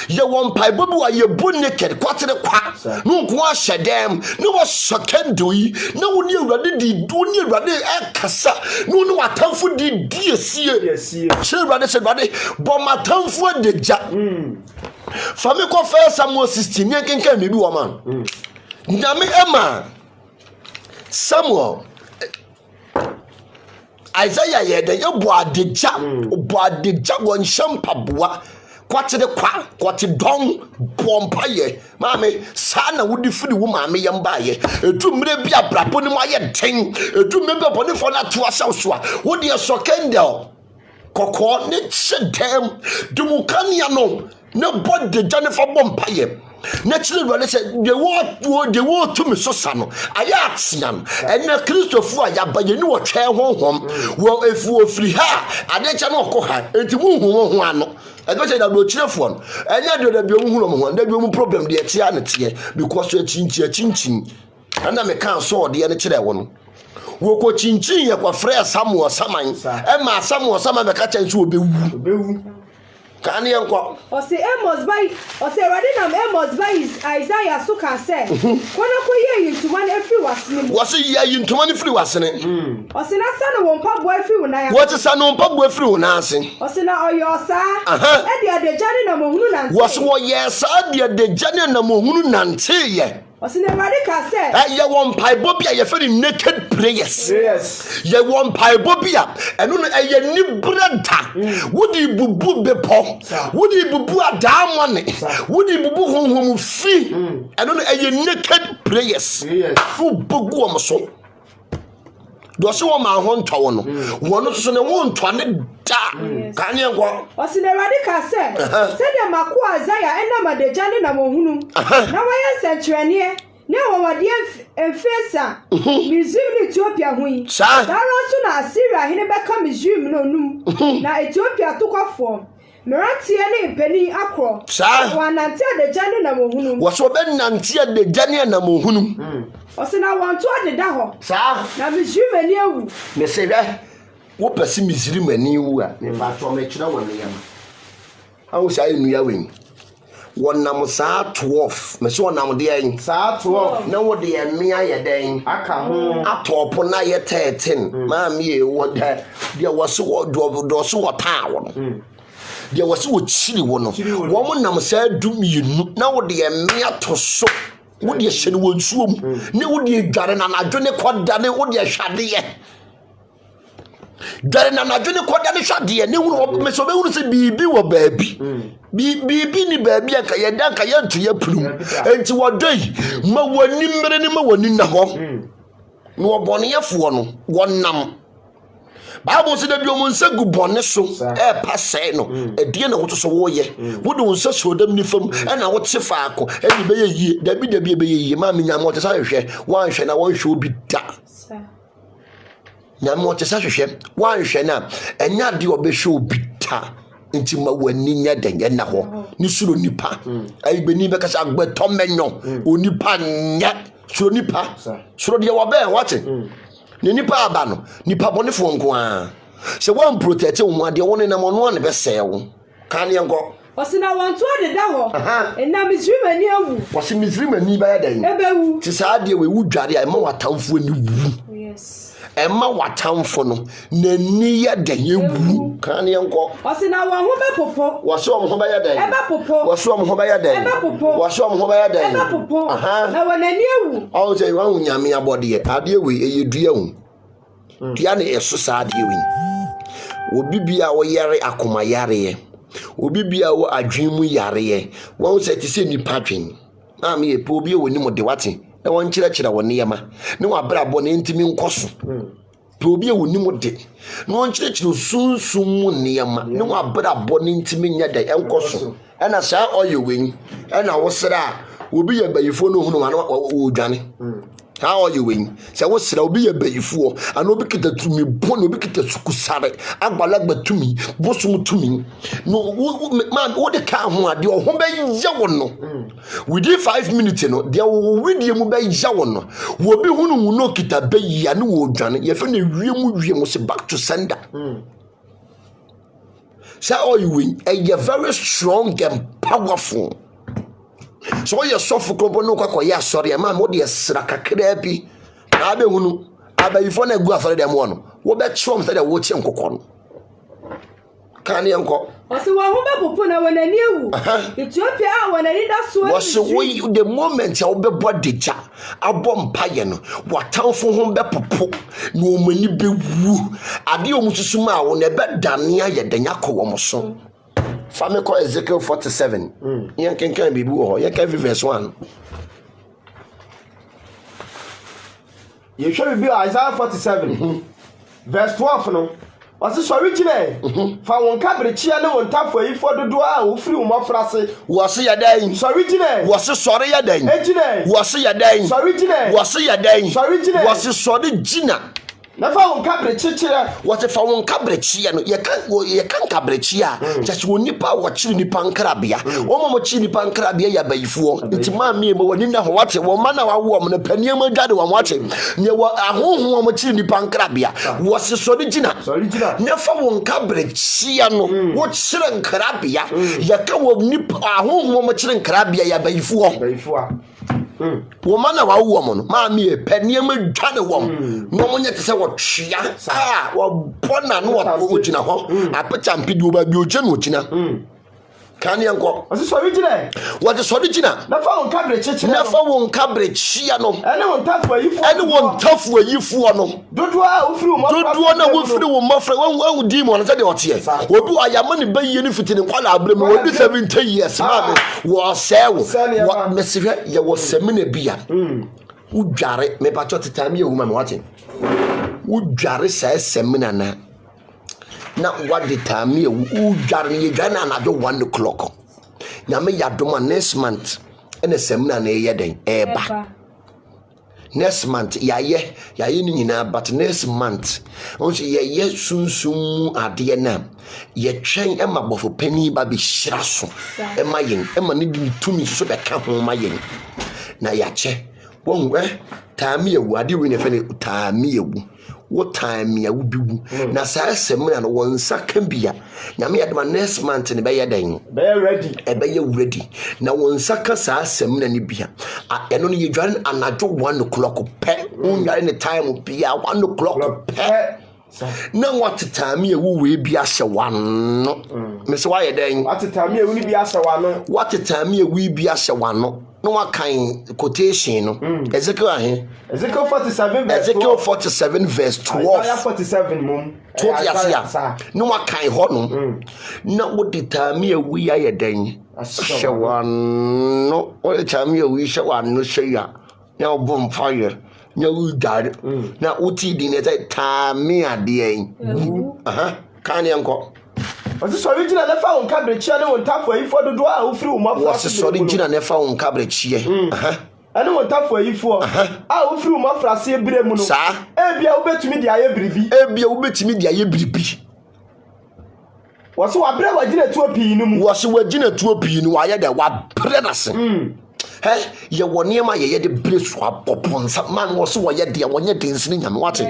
ye won pai bobi wa ye bo naked kwatere kwa no nko a hyedem ne wo sokendo yi na wo ni Awurade di do ni Awurade ekasa no no watamfo di esie che Awurade se Awurade bo matamfo adegja Fami ko 1 Samuel 16 ni kenkan me bi wo man nyame ema Samuel Isaiah yede ye bo adegja won shampaboa kwatere kwa kwate don bompa ye maame sa na wodi firi wo maame ye mba ye etu mre bi abrapo ni mo aye den etu me bi obone fo na to asawso a wodi e sokendel kokko ne chedem dumukania no ne body janifa bompa ye Naturally, what they say, the word to me so sano. I axiom, and the Christopher, but you know a chair home. Well, if you free her, I let you know, Koha, and to move one. I don't say that we'll cheer for one. And I do the one, there will problem the eternity because you're chin. And I can't saw the other one. Woko chinchin ya kwa freya Samuel Saman. Emma Samuel Saman the catch and will be. Can you go? Or say Amos by, or say Radinam Amos by Isaiah Suka said, Quanaco ye to one every was it ye to one free wasn't it? Or say that son won't pub boy free when I what is son on pub boy free nursing? Or say now your sir, and the Janina Mohunan was what yes, I did the Janina Mohunan say ye. Or say the Radical said, you want pie bobia, you're very naked prayers. Yes, you want pie bobia, and on a new branta. Would you boo be pom? Would you boo a damn money? Would you boo home free? And on a naked prayers. Who book so? Do so my home town. One of the one to da. Can you go? Or say the Radical said, the Makua Zaya and Nama de Janina Mohunu. Now I answer Trenier. Now, my dear Fessa, Museum Ethiopia, we shall also Syria, he never come museum no noon. Now Ethiopia took off form. Meranti and Penny Acro, sir, one until the Janina Mohunu. Was what then until the Janina Mohunu? Or say I want to add the Daho, sir. Now, Museum and you, Miss Sarah, what person Museum and you are, never from a children. How was I in your wing? One number 12, Monsieur Nam de Sa 12. No, dear me, I dang. I come up to upon I 13. Mammy, what that there was so do so tower. There was so chilly one. Woman number said, do me now, dear me to so. Would you shed one swim? No, dear garden, and I don't quite done it, would you shady? Garden and I don't quite done it, shady, and you will miss a baby or baby. Bibi ni baby aka ye da ka ye to ye plum enti wodai ma wani mmere ni ma wani na ho no obone ye fo no wonam Bible say da bi o nsa gu bone so pasai no edie na woto so wo ye wode nsa so dam ni fam e na wote faako e be ye yie da bi be ye yie ma me nyam wote sa hwehwe wan hwe na won hwe obi da nyam wote sa hwehwe wan hwe na enya de obehwe obi da nti ma wani nya denye na ho ni suro nipa ai beni be kasa agbeto menyo onipa nya suro nipa suro de wo be wate ni nipa aba no nipa bonefo nko a se wan protect wo ade wo ne na mo no ne be sewo kan ye ngo osina wan to de da ho na mizrim ani awu wose mizrim ani ba ya den ebewu ti sa ade we wu dware a ma watamfo ani wu Yes. Emma watamfo no n'ani yɛ den ewu kan ne nkɔ Ɔsi na wɔn ho bɛ popo. wɔso ɔmo ho bɛyɛ den Ɛbɛ popo. wɔso ɔmo ho bɛyɛ den Ɛbɛ popo. wɔso ɔmo ho bɛyɛ den Ɛbɛ popo. Na wɔn ani ewu. ɔmo sɛ wɔn ho nyame abɔdeɛ adeɛ wei ɛyɛ dua ho dua ne ɛso saa adeɛ wei obi bia wɔyɛre akoma yareɛ obi bia wɔ adwen mu yareɛ wɔn sɛ te sɛ nipa dwen na me yɛ po obi wɔ nim de wate na wɔn kyerɛkyerɛ wɔ nneɛma ne wɔabrabɔ ne ntimi nkɔ so po obi wɔ nim de na wɔn kyerɛkyerɛ sunsun mu nneɛma ne wɔabrabɔ ne ntimi nya de ɛnkɔ so ɛna saa ɔyɛ wɛn ɛna wɔsrɛ a obi yɛ bayifo no hunu ma na wɔdwane how are you win? Say what sira obi ye bayifo and obi kita tumi bon obi kita sukusare agbalagba tumi bosum tumi no man what the car ho ade o ho be ya won no within 5 minutes no dia wo widie mu be ya won no wo bi hunu no kita bayi ane wo dwane ye fe na wie mu se back to sender say all you win a very strong and powerful. So you suffer kompo no kwakọ ya sorry ma mo de sra kakra bi na be hunu abayifo na gu afare dem no wo be chom say de wo chi nkokọ no kan ye nko Osi wo ho be popo na wonani ewu Ethiopia a wonani da so wo se wo the moment ya wo be bodija abọ mpaye no watamfo ho be popo na o mani be wu ade o mususu ma wo na be dane aye danya kọ wo mo so Family call Ezekiel 47. Yan can be boo, yan can be verse 1. You should be Isaiah 47. Verse 12 no. Was this original? For one cabbage and one tap for you for the door, free more frase. Was he a day? Original. Was he sorry a day? Original. Was he a day? Original. Was he a day? Original. Was he sorry Gina? Na fa won cabbage what if I won cabbage no ye kan cabbage just won nipa wo chiri nipa nkrabia wo mo chiri nipa nkrabia ya bayifuo nti ma me mo woni na ho wate wo ma na wawo mo no panie ma dwade wo wache ne wo ahoho mo chiri nipa nkrabia wo se so de gina na fa won cabbage no wo chiri nkrabia ye ka wo nipa ahoho mo chiri nkrabia ya bayifuo woman na wawo mo no ma me panie ma dwane wo no mo nyete se wo twia wo bona no wo gina ho apeta mpidi wo ba bi o je no gina kan ye nko o se so original what is original na fa won cabbage na fa won cabbage no ene won tafu ayifu ene won tafu ayifu no dodo a wo firi wo dodo na wo firi wo mafra wo di mo no se de otie obi ayama ne bayi ne fitini kwala abrem wo di 70 years ma be wo sewo wo mesihwe ye wo semina bia wo dware me pa choti time ye wo ma me wate wo dware sa semina na what the time ye wo dware ye dware na anajo 1 o'clock na me yadoma next month ene semina na ye den eba next month yaye ni nyina but next month once ye sunsum ade na ye twen e mabofo pani ba be hyira so e ma yen e ma ne di tumi so be ka ho ma yen na ya che wonwe time ewu ade we ne fe ne time ewu wo time ya wo biwu na saa semina no won saka bia nyame ya de next month ne be ye den be ready e be ye ready na won saka saa semina ne bia eno ne ye dwan anajo 1 o'clock pe unware ne time bia 1 o'clock pe na what time ewu we bia hye wano me se wa ye den what time ewu ni bia hye wano what time ewu bia hye wano no one kind quotation no Ezekiel 47 verse Ezekiel 47 verse 12 Isaiah 47 mum 12 yasia no one kind ho no na what the time ewu ya ye den hye wano what the time ewu hye wano hye ya na obom fire nya wu dare na uti di ne say time ade kan yanko What's this original never on cabbage and on tap for you for the door who threw my what's this original never on cabbage here I don't want tap for you for I will through my frase bremuno sa ebia wo betumi dia ye biribi ebia wo betumi dia ye biribi what's what bread wagina to pii no mu what's wagina to pii no aye da wa bread ase hey ye woni ma ye de bresu aboponsa man wo so wo ye de wonye de nsini nyame wate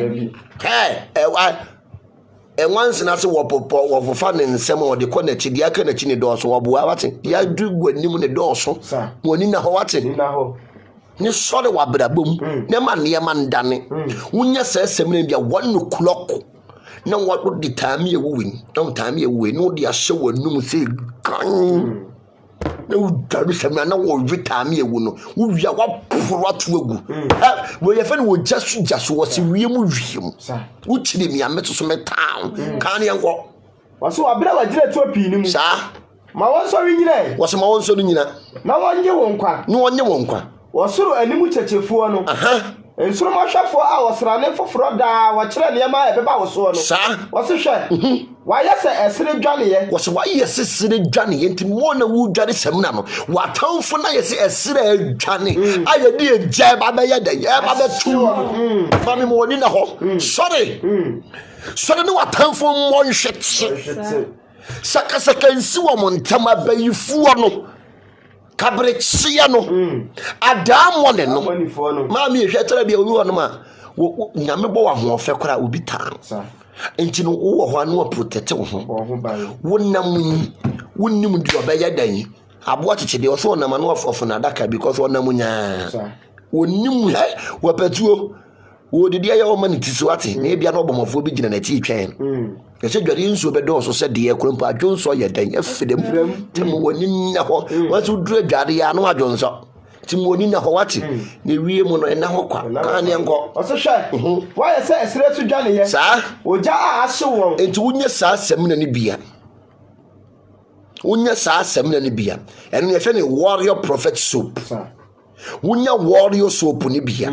hey once na se wo popo wo fofa ne nsem wo de ko na chi dia ka na chi ne do so wo boa wate dia du gwanim ne do so woni na ho wate ne sɔre wɔ abrabom ne ma nneɛma ndane wonya saa asɛm bia 1 o'clock na wɔde time ewuwe na time ewuwe no de ahyɛ w'anum sɛ kan na wodare sɛm na wɔwe time ewu no wowia waporo ato agu wo yɛ fɛ no wogya so wɔ se wiem wokyire mi ameto so metaa kan ne nkɔ wɔso abra wagyina to pii ni mu saa ma wɔnsɔre nyina wɔso ma wɔnsɔre nyina na wɔnye wɔn kwa na wɔnye wɔn kwa wɔsoro animu kyekyefoɔ no nsoroma hwɛfoɔ a wɔsrane foforɔ daa wɔkyerɛ nneɛma a ɛbɛba wo soɔ no saa wɔse hwɛ wayɛ sɛ ɛsere dwaneyɛ wɔse wayɛ sɛ sere dwaneyɛ nti mo na wodware sɛm na no watamfo na yɛ sɛ ɛsere adwane ayɛ de agya ba bɛyɛ dɛ ɛba bɛtum ma me mɔni na hɔ sɔre ne watamfo mmɔ nhwete sakasaka nsi wɔ mo ntam abayifoɔ no kabrekyia no adamɔ ne no maame ehwɛ tara bia obi wɔ no ma nyame bɔ wa hoɔfɛ kora obi taa enti no wo wɔ hɔ anu protect wo ho wonam wonim di ɔbɛyɛ dan aboa kyekyede ɔso wonam anu afofo na adaka because wonam nyaa wonim wapatuo wodidi ayɛ wo mane tisiwate na ebia no ɔbɔmɔfo bi gyina na ti twɛn yɛsɛ dware nsuo bɛdɔ so sɛ deɛ kurompo adwonso yɛ dan afidem tem woni na hɔ wasu dure dware ya no adwonso tim woni na hɔ wate na wie mu no ɛna hɔ kwa kan ne nkɔ ɔso hwɛ wayɛ sɛ ɛsere so dwane yɛ saa ogya a ahye wɔn enti wonye saa asɛm na ne bia wonye saa asɛm na ne bia ɛno ne yɛfɛ ne warrior prophet soap wonya warrior soap ni bia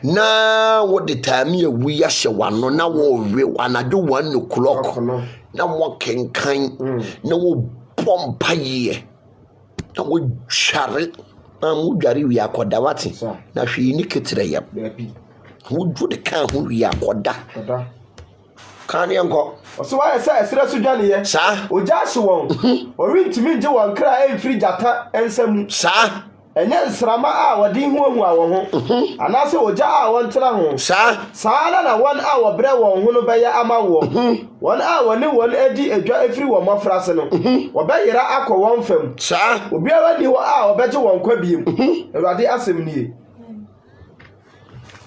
na wo de time ya wi ya hye wano na wo we anadwo 1 o'clock na mo kenkan na wo pompa ye na wo tware na mo dware wi akoda wate na hwe ni ketere ya wo dwo de kan ho wi akoda kan ye nko ɔso wayɛ sɛ ɛsere so dwane yɛ saa ogya ahye wɔn ɔrentumi ngye wɔn kra ɛmfiri gyata ɛnsɛm saa ɛnyɛ nsrama a wɔde huahu a wɔn ho anaasɛ ogya a wɔntena ho saa na wɔn a wɔbrɛ wɔn ho no bɛyɛ ama wɔn wɔn a wɔne wɔn adi adwa afiri wɔn mmɔfraase no wɔbɛyera akɔ wɔn fam obiara ni hɔ a wɔbɛgye wɔn kwa biem awurade asɛm nie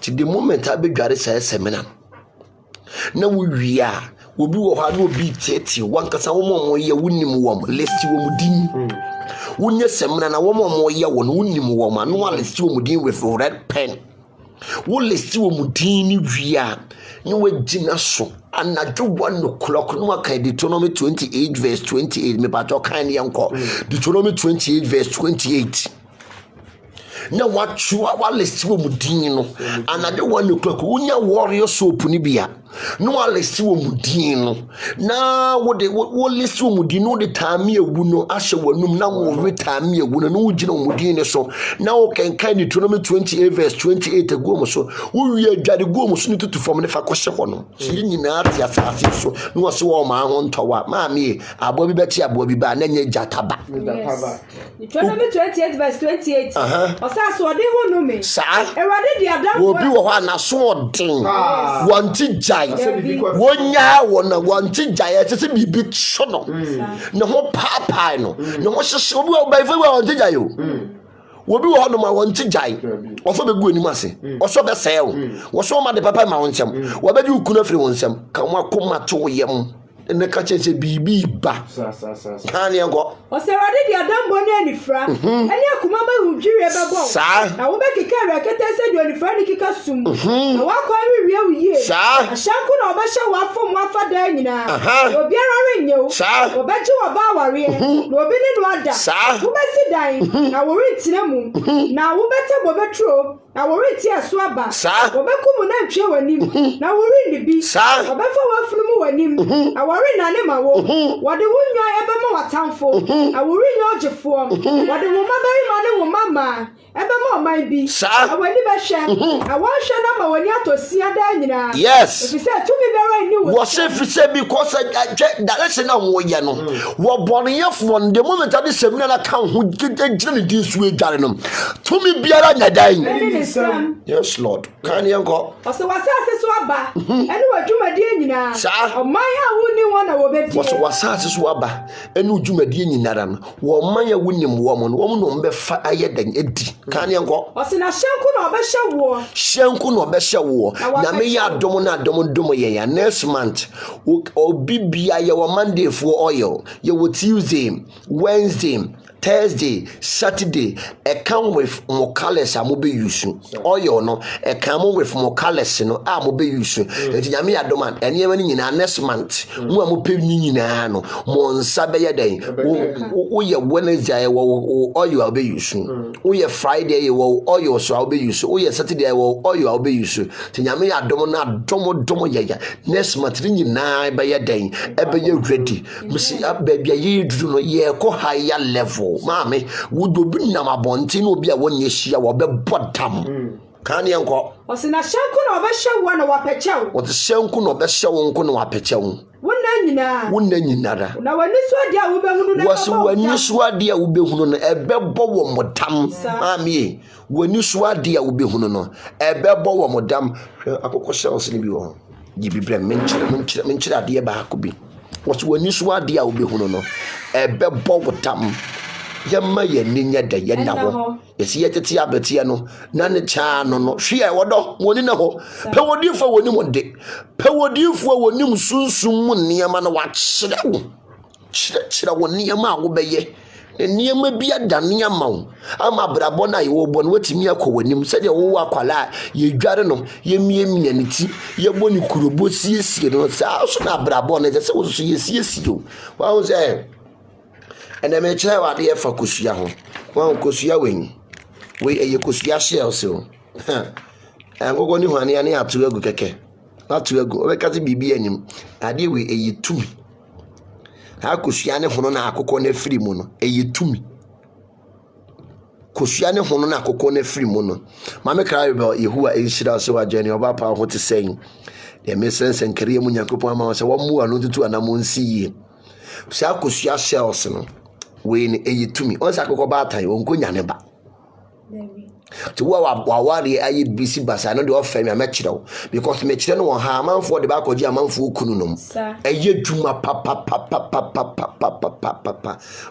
ti the moment a bɛdware saa sɛmina na wo wia obi wɔ hɔ a na obi tete wankasa wo mo yɛ wonim wɔm lesti wɔ mu din wonye semna na wo mo ye wo no wonim wo ma no list wo mudin with red pen wo list wo mudin ni wia ni wagina so anadwo 1 o'clock no aka Deuteronomy 28 verse 28 me pato kan yanko Deuteronomy 28 verse 28 na watchua wa list wo mudin no anadwo 1 o'clock wonya warrior soap ni bia no alesi wo mudin no na wo lesi wo mudin no de time ewu no ahye wanum na wo re time ewu no wo gina wo mudin ne so na wo kenkan ni Deuteronomy 28 verse 28 ago mo so wo wi adwade go mo so ni tutu fam ne fa kɔhye hɔ no so nyina ate asase so no wo se wo ma ho ntɔwa ma me abo bi bɛti abo bi ba na nya jataba Deuteronomy 28 verse 28 ɔsa so ɔde ho no me saa Awurade di adam wo bi wɔ hɔ na so ɔden wɔnti jai wonya wona wanti jaya tese bibi so no ne ho paapai no ne ho hyehye obi wo bai fa wanti jayo obi wo no ma wanti jai oso begu anim ase oso be sey wo so ma de papa ma woncham wo be di ukunu afiri wonsam ka mo akoma to yem ne ka cheche bibi ba kan ye go Osewade di adam boni anifra ene akuma ba hudwire bebo na wo be kika rekete se di anifra ni kika sum na wa kwa wiwie wiye ashanku na obehye wa fom wa fada nyina obiara renyew obeje wo ba aware na obi ni no ada wo be sidan na wo rentine mu na wo bete bo betro na wo renti aso aba wo be kumu na ntwe wanim na wo rendi bi wo be fa wa funu mu wanim na wo renane ma wo wode wonwa ebe ma watamfo awuri nyojefo wode wo mabari ma ne wo mama ebe ma oman bi awani be hwe awonhwe na ma wani atosia da nyina yes fi say to be very new wo se fi say because direction na wo ye no wo boneyefo on the moment ade semina na kan ho gina ne din su edware no to me biara nya dan yes lord kan yanko o se wasa ase so aba ene wadwumadi nyina oman ha wo ni one a wobet was so aba enu dwumadi nyinara no wo man ya wonim wo mo no wo no mbe fa ayeden edi kan yanko osina hyenku na obehye wo hyenku na obehye wo na me ya adom na adom ye ya next month obibia ye wo Monday for oil ye wo Tuesday Wednesday Thursday, Saturday, come with more colors. I will be using oil no. Come with more colors. No, I will be using. It's Yami Adoman, and even in next month, more pay me no more Saturday day. We are Wednesday, oil I'll be using. We are Friday, oil so I'll be using. We are Saturday, oil I'll be using. Yami Adomana, domo ya. Next month, na by a day, ever you ready. Missy up, baby, you do no ye ko higher level. Mame would be na mabonti no be a one year or be bottom. Can you go? Osina hyenku na obehye wo na wapechew. What the hyenku na obehye wo nko na wapechew. Wonna nyinara. Na wani so dia wo behunu na. Was wani so dia wo behunu no ebebo wo modam. Mame wani so dia wo behunu no ebebo wo modam. Akoko shells ni bi wo. Gibi bre menchire ade ba akobi. Was wani so dia wo behunu no ebebo wo tam. Yamma ye ninya da yenna ho yesi yetete abetia no na ne cha no hwe wodo woni na ho pe wodifo woni mo de pe wodifo woni msunsun mu niema na wa kyerɛ wo kyerɛ wo niema wo beye niema bia da niema wo ama brabo na ye wo bo no watimi akɔ wonim sɛ de wo akwala ye dware no ye miemia ne ti ye bo ni kurobo siesie no sa so na brabo na sɛ wo so ye siesie o wa wo sɛ and I may try what the for Kusia. One Kusia wing. We a Kusia shell so. And go on one any up to a good cake. Not to a go, because it be any. I deal with a to me. How Kusiane Honona Cocone free mono, a ye to me. Kusiane Honona Cocone free mono. Mamma cry about you who are in shit so a journey about what is saying. The message and career Munyacopa was a 1 more not to an amon see. Sa Kusia shells no. We ni to me. Once I go back time, won't go neba. To wawari ayi bisi basa no de offer me amechiro because me chire no ha man for the back oji amanfo kununum. Eye dwuma papa.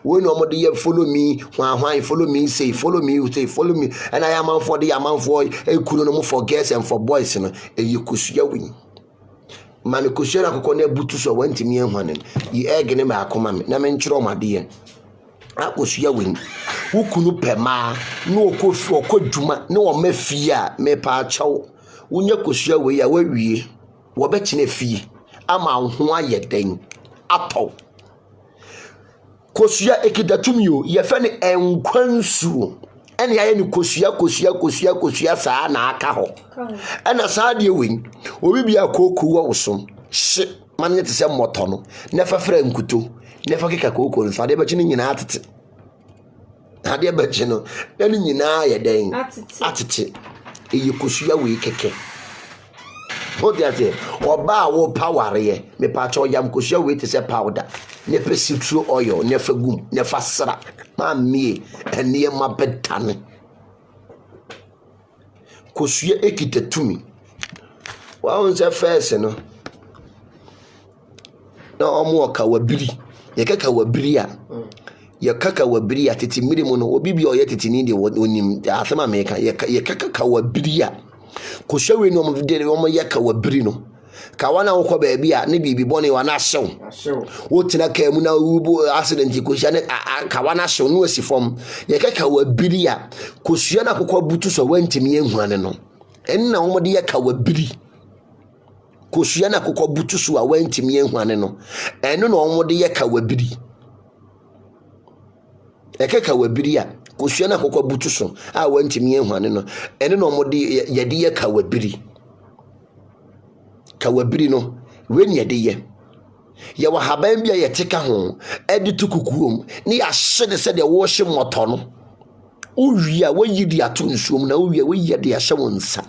We no mo de follow me, hwan follow me say follow me and I am for the amanfo e kununum for girls and for boys no eye kusuya win. Mami kusuya na kokone butu so wantimi ehwanen. Yi egene ma akoma me na me nchiro made akosuya win wukunu pema no okodwuma ne o mafie a me pa achaw wunya kosuya we ya wawie wo bekine fie ama ho ayeden atɔ kosuya ekidatumio ye fe ne enkwansu ene ya ne kosuya saa na aka ho ena saa de win obi bia koku wo so hye manye te se moto no ne fafra nkuto ne fa keka koko nfa de bechi nyina atete ade bechi no ne nyina ye den atete eyi kosuya we keke o dia te oba wo power ye me pa cho yam kosuya we te se powder ne pe citru oil ne fa gum ne fa sra ma mie ene ma betane kosuya ekitatumi wa on se first no na omo ka wabiri ye kaka wabiri a ye kaka wabiri a tete mirimu no obi bi o ye tete ni de onim asema meka ye kaka wabiri a ko hwewe no omo de omo ye ka wabiri no ka wana wo baabi a ne bibi bone wa na hyew wo tina ka mu na ubu accident ko hya ne ka wana hyew no asifom ye kaka wabiri a ko hya na kokwa butu so wantimi ehuane no enna omo de ye ka wabiri kosuya na kokɔ butu so a wantimi ehwane no eno na ɔmo de yɛ ka wabiri ekeka wabiri a kosuya na kokɔ butu so a wantimi ehwane no eno na ɔmo de yɛ de yɛ ka wabiri no we ne yɛ de yɛ wa haban bia yɛ teka ho edi to kukuom ne ya hye de sɛ de wo hye mɔtɔ no uwi a wayi di ato nsuom na uwi a wayi de ahye wonsa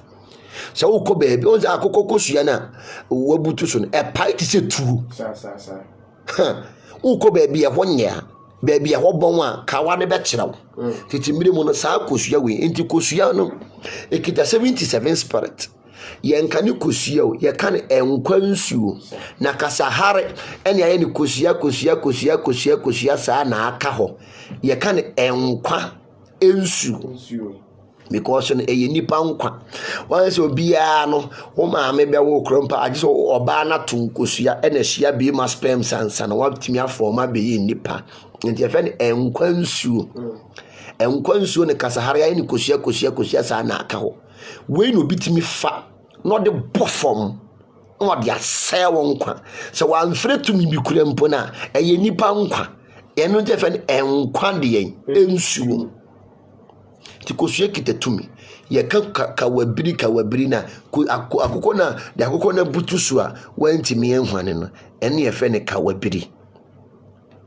so wo ko baby on za akoko kosuya na wabutu so no e pipe se tuo wo ko baby e honya baby e hobon a kawa ne be kyerɛw titi mire mu no sa kosuya we enti kosuya no ekita 77 spirit yɛnka ne kosua o yɛka ne ɛnkwa nsuo na kasahare ɛne ayɛ ne kosua saa na aka hɔ yɛka ne ɛnkwa nsuo because no ɛyɛ nipa nkwa wɔn sɛ obiara no wo maame bɛwo krompa agye sɛ ɔbaa na to nkosua ɛna hyia bi ma sperm sansa na watumi afɔma bɛyɛ nipa nti yɛfɛ ne ɛnkwa nsuo ɛnkwa nsuo ne kasahare ayɛ ne kosua saa na aka hɔ wei na obi tumi fa na ɔde bɔ fam na ɔde asɛe wɔn nkwa sɛ wɔamfrɛ tumi bi kura mpo na ɛyɛ nipa nkwa ɛno nti yɛfɛ ne ɛnkwa deɛ nsuo ti kosua kita tumi yɛka kawabiri na akokɔ na de akokɔ na butu so a wantimi ehwane no ɛne yɛfɛ ne kawabiri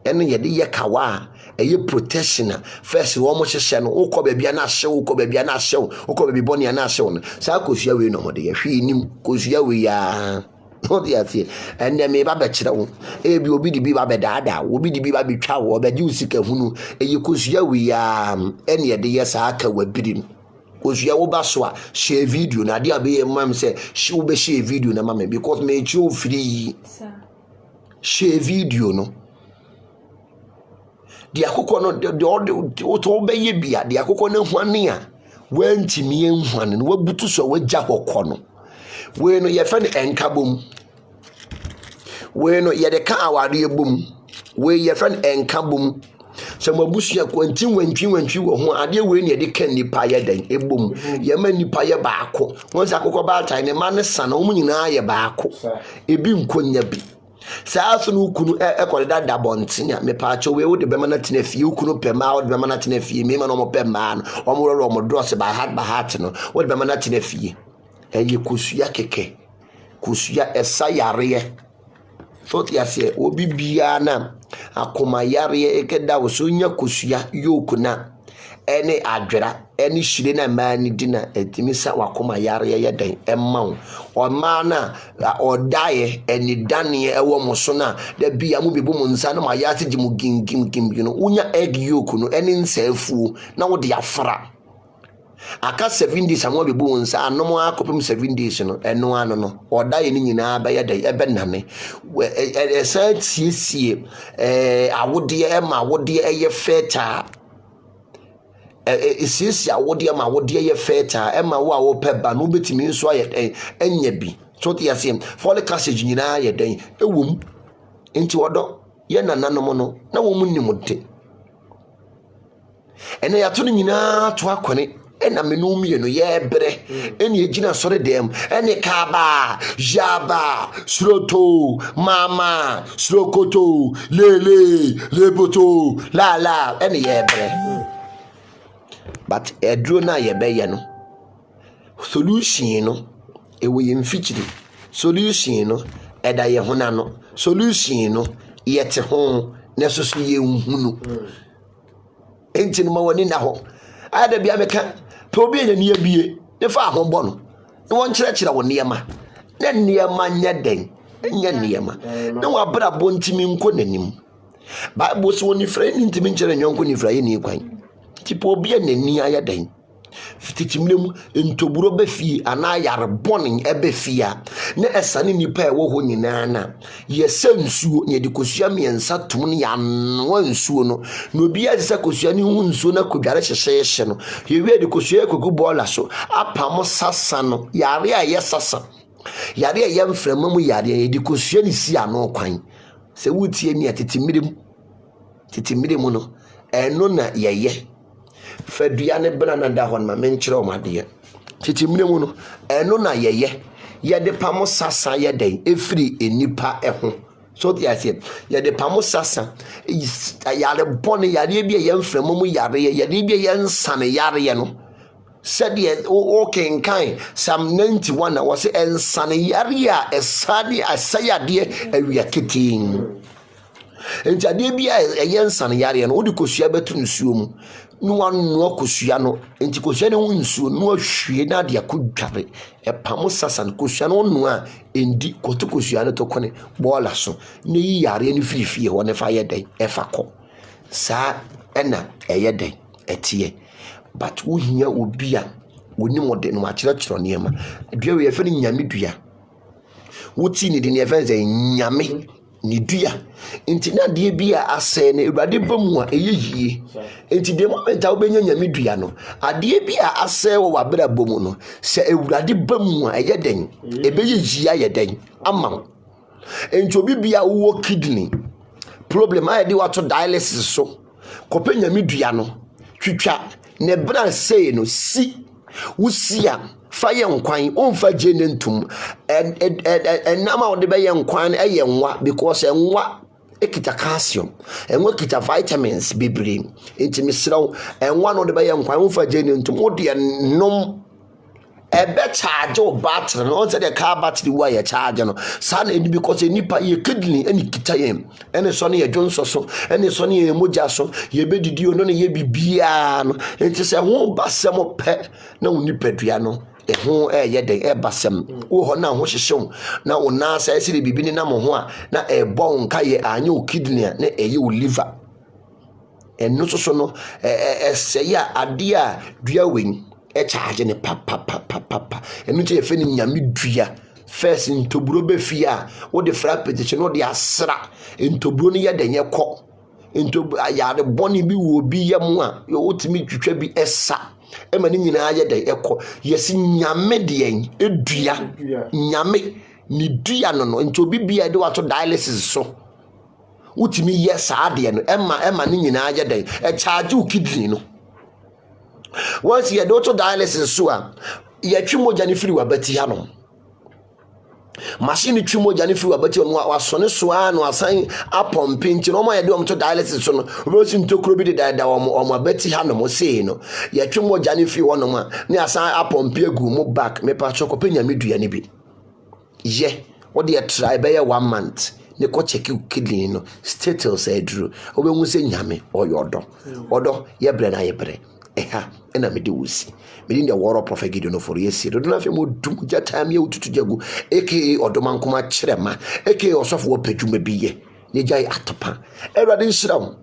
ɛne yɛde yɛ kawa a ɛyɛ protection a first wɔn mo hyehyɛ no wokɔ baabi na ahyew wokɔ baabi na ahyew wokɔ baabi bɔne na ahyew no saa kosua wei no mo de yɛhwɛ nim kosua wei ya no de atie ɛnɛ me ba bɛkyerɛ wo ebi obi de bi ba bɛdaadaa obi de bi ba betwa wo ɔbɛgye wo sika hunu ɛyɛ kosua wei ya ɛne yɛde yɛ saa kawabiri no kosua wo ba so a share video na de abɛyɛ mam sɛ wo bɛ share video na mam because me echi o free share video no de akokɔ no de wo bɛyɛ bia de akokɔ no hwane a wantimi enhwane no wabutu so wagya hɔkɔ no we no yɛfɛ ne ɛnkabom we no yɛde ka aware bom we yɛfɛ ne ɛnkabom sɛ mabusua kwanti wantwi wɔ ho adeɛ we ne yɛde ka nipa yɛ den ebom yɛma nipa yɛ baako wɔn sɛ akokɔ baatan ne ma ne sana wɔn nyinaa yɛ baako ebi nkonya bi saa so no kunu ekɔle da bontia me paacho we wo de bema na tena fie kunu pema wo de bema na tena fie me ma no mo pema no o mo ro mo dress by heart no wo de bema na tena fie eye kosua keke kosua esayare so ti ase obi bia na akoma yare ekeda wo so nya kosua yokuna ene adwera ene hyire na ma ni dina etimi sa wakoma yare ye den emma wo o ma na odaye eni dane ewo mo so na da bia mu bebu mo nsa na ma ya se gimu gim no unya egg yoku no ene nsafu na wo de afra aka 7 days amwa bebu mo nsa anom akopem 7 days no eno ano no odaye ni nyina ba ye den ebe nane esa tiesie awode e ma awode eye feta esisi awode ma awode ye feta ema wo a wo peba no betimi nso aye enya bi so te yase folic acid nyina ye den ewum enti wodo ye nananom no na wo munimute ene ya to nyina to akone ena menum ye no ye bere ene egina sore dem ene kaba jaba sroto mama srokoto lele leboto la ene ye bere but edro na ye be ye no solution no ewe ye mfichiri solution no eda ye hona no solution no ye te ho na soso ye nhunu enti no ma woni na ho ada bia meka pe obi enya ne abie ne fa ho bɔ no ne won kyerɛkyerɛ wo niema na niema nya den nya niema na wa bra bo ntimi nko nanim bible so woni fra ni ntimi nkyerɛ nyonko ni fra ye ni kwan tipo obi anani aya den fitikimlem ntoburo be fie ana yare bonin ebe fia na esane nipa e wo ho nyina na yesa nsuo ne de kosua miensa tum ne ya no nsuo no na obi azisa kosua ne hu nsuo na kodware hyehye no yewie de kosua kogu bola so apam sasa no yare a yesasa yare a yemframa yare de kosua ne si ano kwan se wutie ne titimirem no eno na yeye fadua ne bena na da hon ma menkyere o made titimire mu no eno na yeye de pamo sasa ye den efiri enipa eho so they say ye de pamo sasa yare bone yare bia ye mframa mu yare ye bia ye nsane yare no said ye o kenkan Psalm 91 na was ensane yare a esade asayade awia ketin enti ade bia ye nsane yare no odi kosua betu nsuo mu no kosua no enti kosua ne hu nsuo no ahwie na de akodware epam sasa no kosua no no a endi koto kosua no to kone bola so ne yi yare ne firifie ho ne fa ye den efa ko sa ena eye den etie but wo hia obi a woni mode no akyerɛkyerɛ nneɛma dua we yɛfɛ no nyame dua woti ne de ne yɛfɛ sɛ nyame ne dua nti na deɛ bi a asɛ ne Awurade ba mu a ɛyɛ yie nti de moment a wobɛnya nyame dua no adeɛ bi a asɛ wɔ wabrabɔ mu no sɛ Awurade ba mu a ɛyɛ den ɛbɛyɛ yie ayɛ den ama nti obi bia wo kidney problem a yɛde wato dialysis so kɔpɛ nyame dua no twitwa ne bra sei no si wusia fa yɛ nkwan omfa gye ne ntum enama wo de bɛ yɛ nkwan ɛyɛ nwa because enwa ekita calcium enwa kita vitamins bebre enti misraw enwa no de bɛ yɛ nkwan omfa gye ne ntum wo de nom ebe charge o battery no say the car battery wa ye charge no sa na edi because nipa ye kidney ani kita yem ene so na ye dwonso so ene so na ye moja so ye bedidi o no na ye bibia no enti se ho basem pe na wo nipa dua no ho ye den e basem wo ho na ho hyehyew na wo na sa esire bibi ni na mo ho a na e bo nka ye anya o kidney na e ye o liver eno so no se ya ade a dua wen e charge ne papa enu che yefe ni nyame dua first ntoburo be fia wo de fra petition wo de asra ntoburo ni ye denye kɔ ntob ayade boni bi wo bi yam a yo wotimi twitwa bi esa ema ni nyina ye de ekɔ yesi nyame de yen edua nyame ni dua no ntobi bia de wato dialysis so wotimi ye saa de no ema ni nyina ye de e charge wo kidney no once you do to dialysis so a ye twimoja ni firi wabati ha no machine twimoja ni firi wabati no wasone so a no asan apompe nti no ma ye do to dialysis so no obosi ntokuro bi de daida omo abati ha no mo sei no ye twimoja ni firi wono ma ni asan apompe agu mo back me pa choko pe nyame dua ni bi ye wo de try be ye 1 month ne ko check kidney no status edru obenwu se nyame oyodo odo ye bre na ye bre eha ena mede wusi mede ndia woro prophet Gideon for yesi do na fe mo dum jatam ye ututu jagu aka odomankoma kyerema aka osofo opadwuma biye ne jai atopa Awurade nhirawo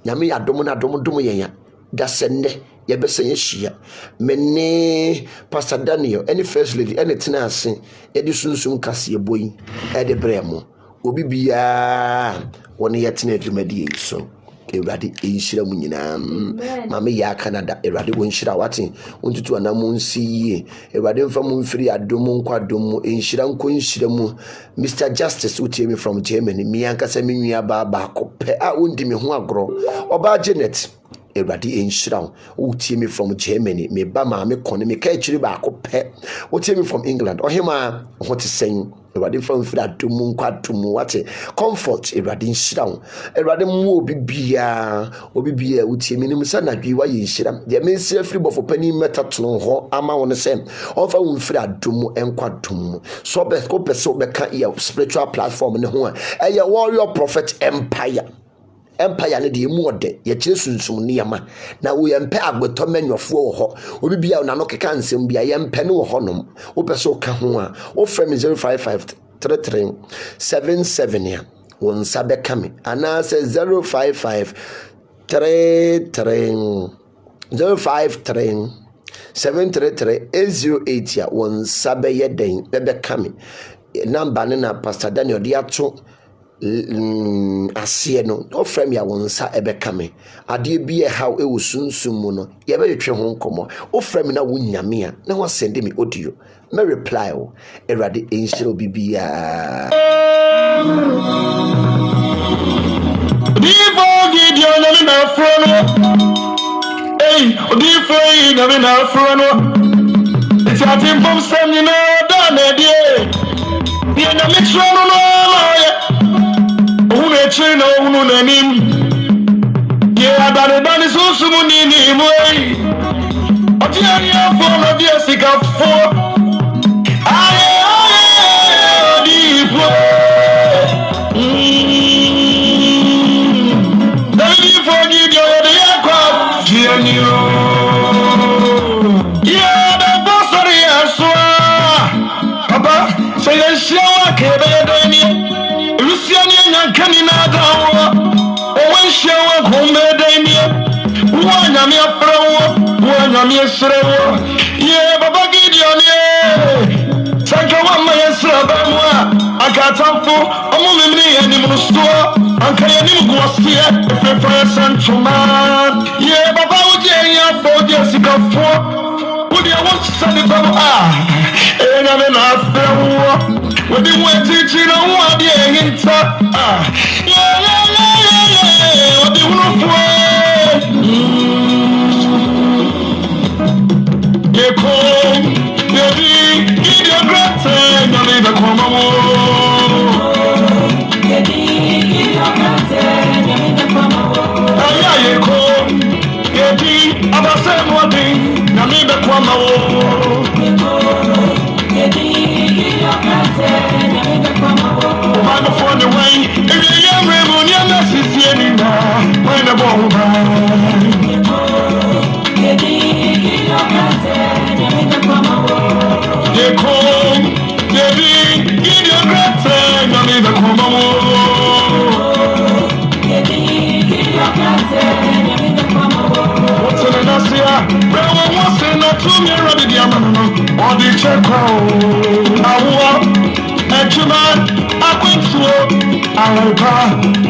nyame ya dom na dom yenya da sende ye bese ye hia mene Pastor Daniel any first lady any tena ase ye di sunsun kase boyi e de bremo obi bia woni ye tena adwumadi so Awurade enhyira mu nyina mama ya Canada Awurade wo nhyira wate ontutu anamu nsiye Awurade mfa mu mfiri adom nkwadom enhyira nkonhyira mu Mr Justice utiemi from Germany mi ankasa menwia ba kopɛ a ondi me ho agro oba Janet Awurade enhyira utiemi from Germany me ba ma me kone me ka akiri ba kopɛ utiemi from England ohema ho te sen Awurade from mfiri adom nkwadom wate comfort Awurade nhyira Awurade mu obi bia utiemi nim sa na dwi wa yenhyira de me nsia firi bofo pani metatono ho ama won se onfa wo mfiri adom nkwadom so be ko pese obeka ya spiritual platform ne ho a eye warrior prophet empire ne de mu ode ye kire sunsum ne yama na wo ye mpe agbeto manwofo wo ho obi bia na no keka nsem bia ye mpe ne wo honom wo pese o ka ho a wo frame 0553377 ya won sabe kame ana se 05533 ya won sabe ye den bebe kame number ne na Pastor Daniel de ato asie no ofrem ya wonsa ebekame ade bi e haw e wosunsum mu no ye be twe ho nkomo ofrem na wonyame a na wasende me audio me reply o Awurade enhyira bibia Divo Gideon na frono Divo na frono it's a team from Sammy na da die ye na me frono no Chino unu nanim ye adane susumu nini moi otiani afo no dia sika fo aye dipo David for Gideon de yakwa Gideon ye da bosori aswa papa say ye shawa kebe deni Kanina dawo owenshewa kombe denia wanya mi afrawo wanya mi srewo ye baba so anka yɛnim guɔseɛ ɛfɛfɛ sɛ ntoma yɛ baba wogye yɛ afɔ wogye sikafoɔ wodeɛ wosɛ ne bam ɛyɛ nyame na afrɛ woɔ wode wo akyirikyiri na wo adeɛ ɛhinta wode hunofoɔ yɛkɔ yɛdi gideɛ grate nyame bɛkɔma wo Aya yeko, yedi abase mwadi, nyami bekwama wo. Bible for the way, if you young rebel, you are sisi anina, when the ball yeko, yedi gideon grate, nyami bekwama wo. What's in the Nasia? Where was in the 2 year old Diamond or the check? I walk, and you man, I quit so I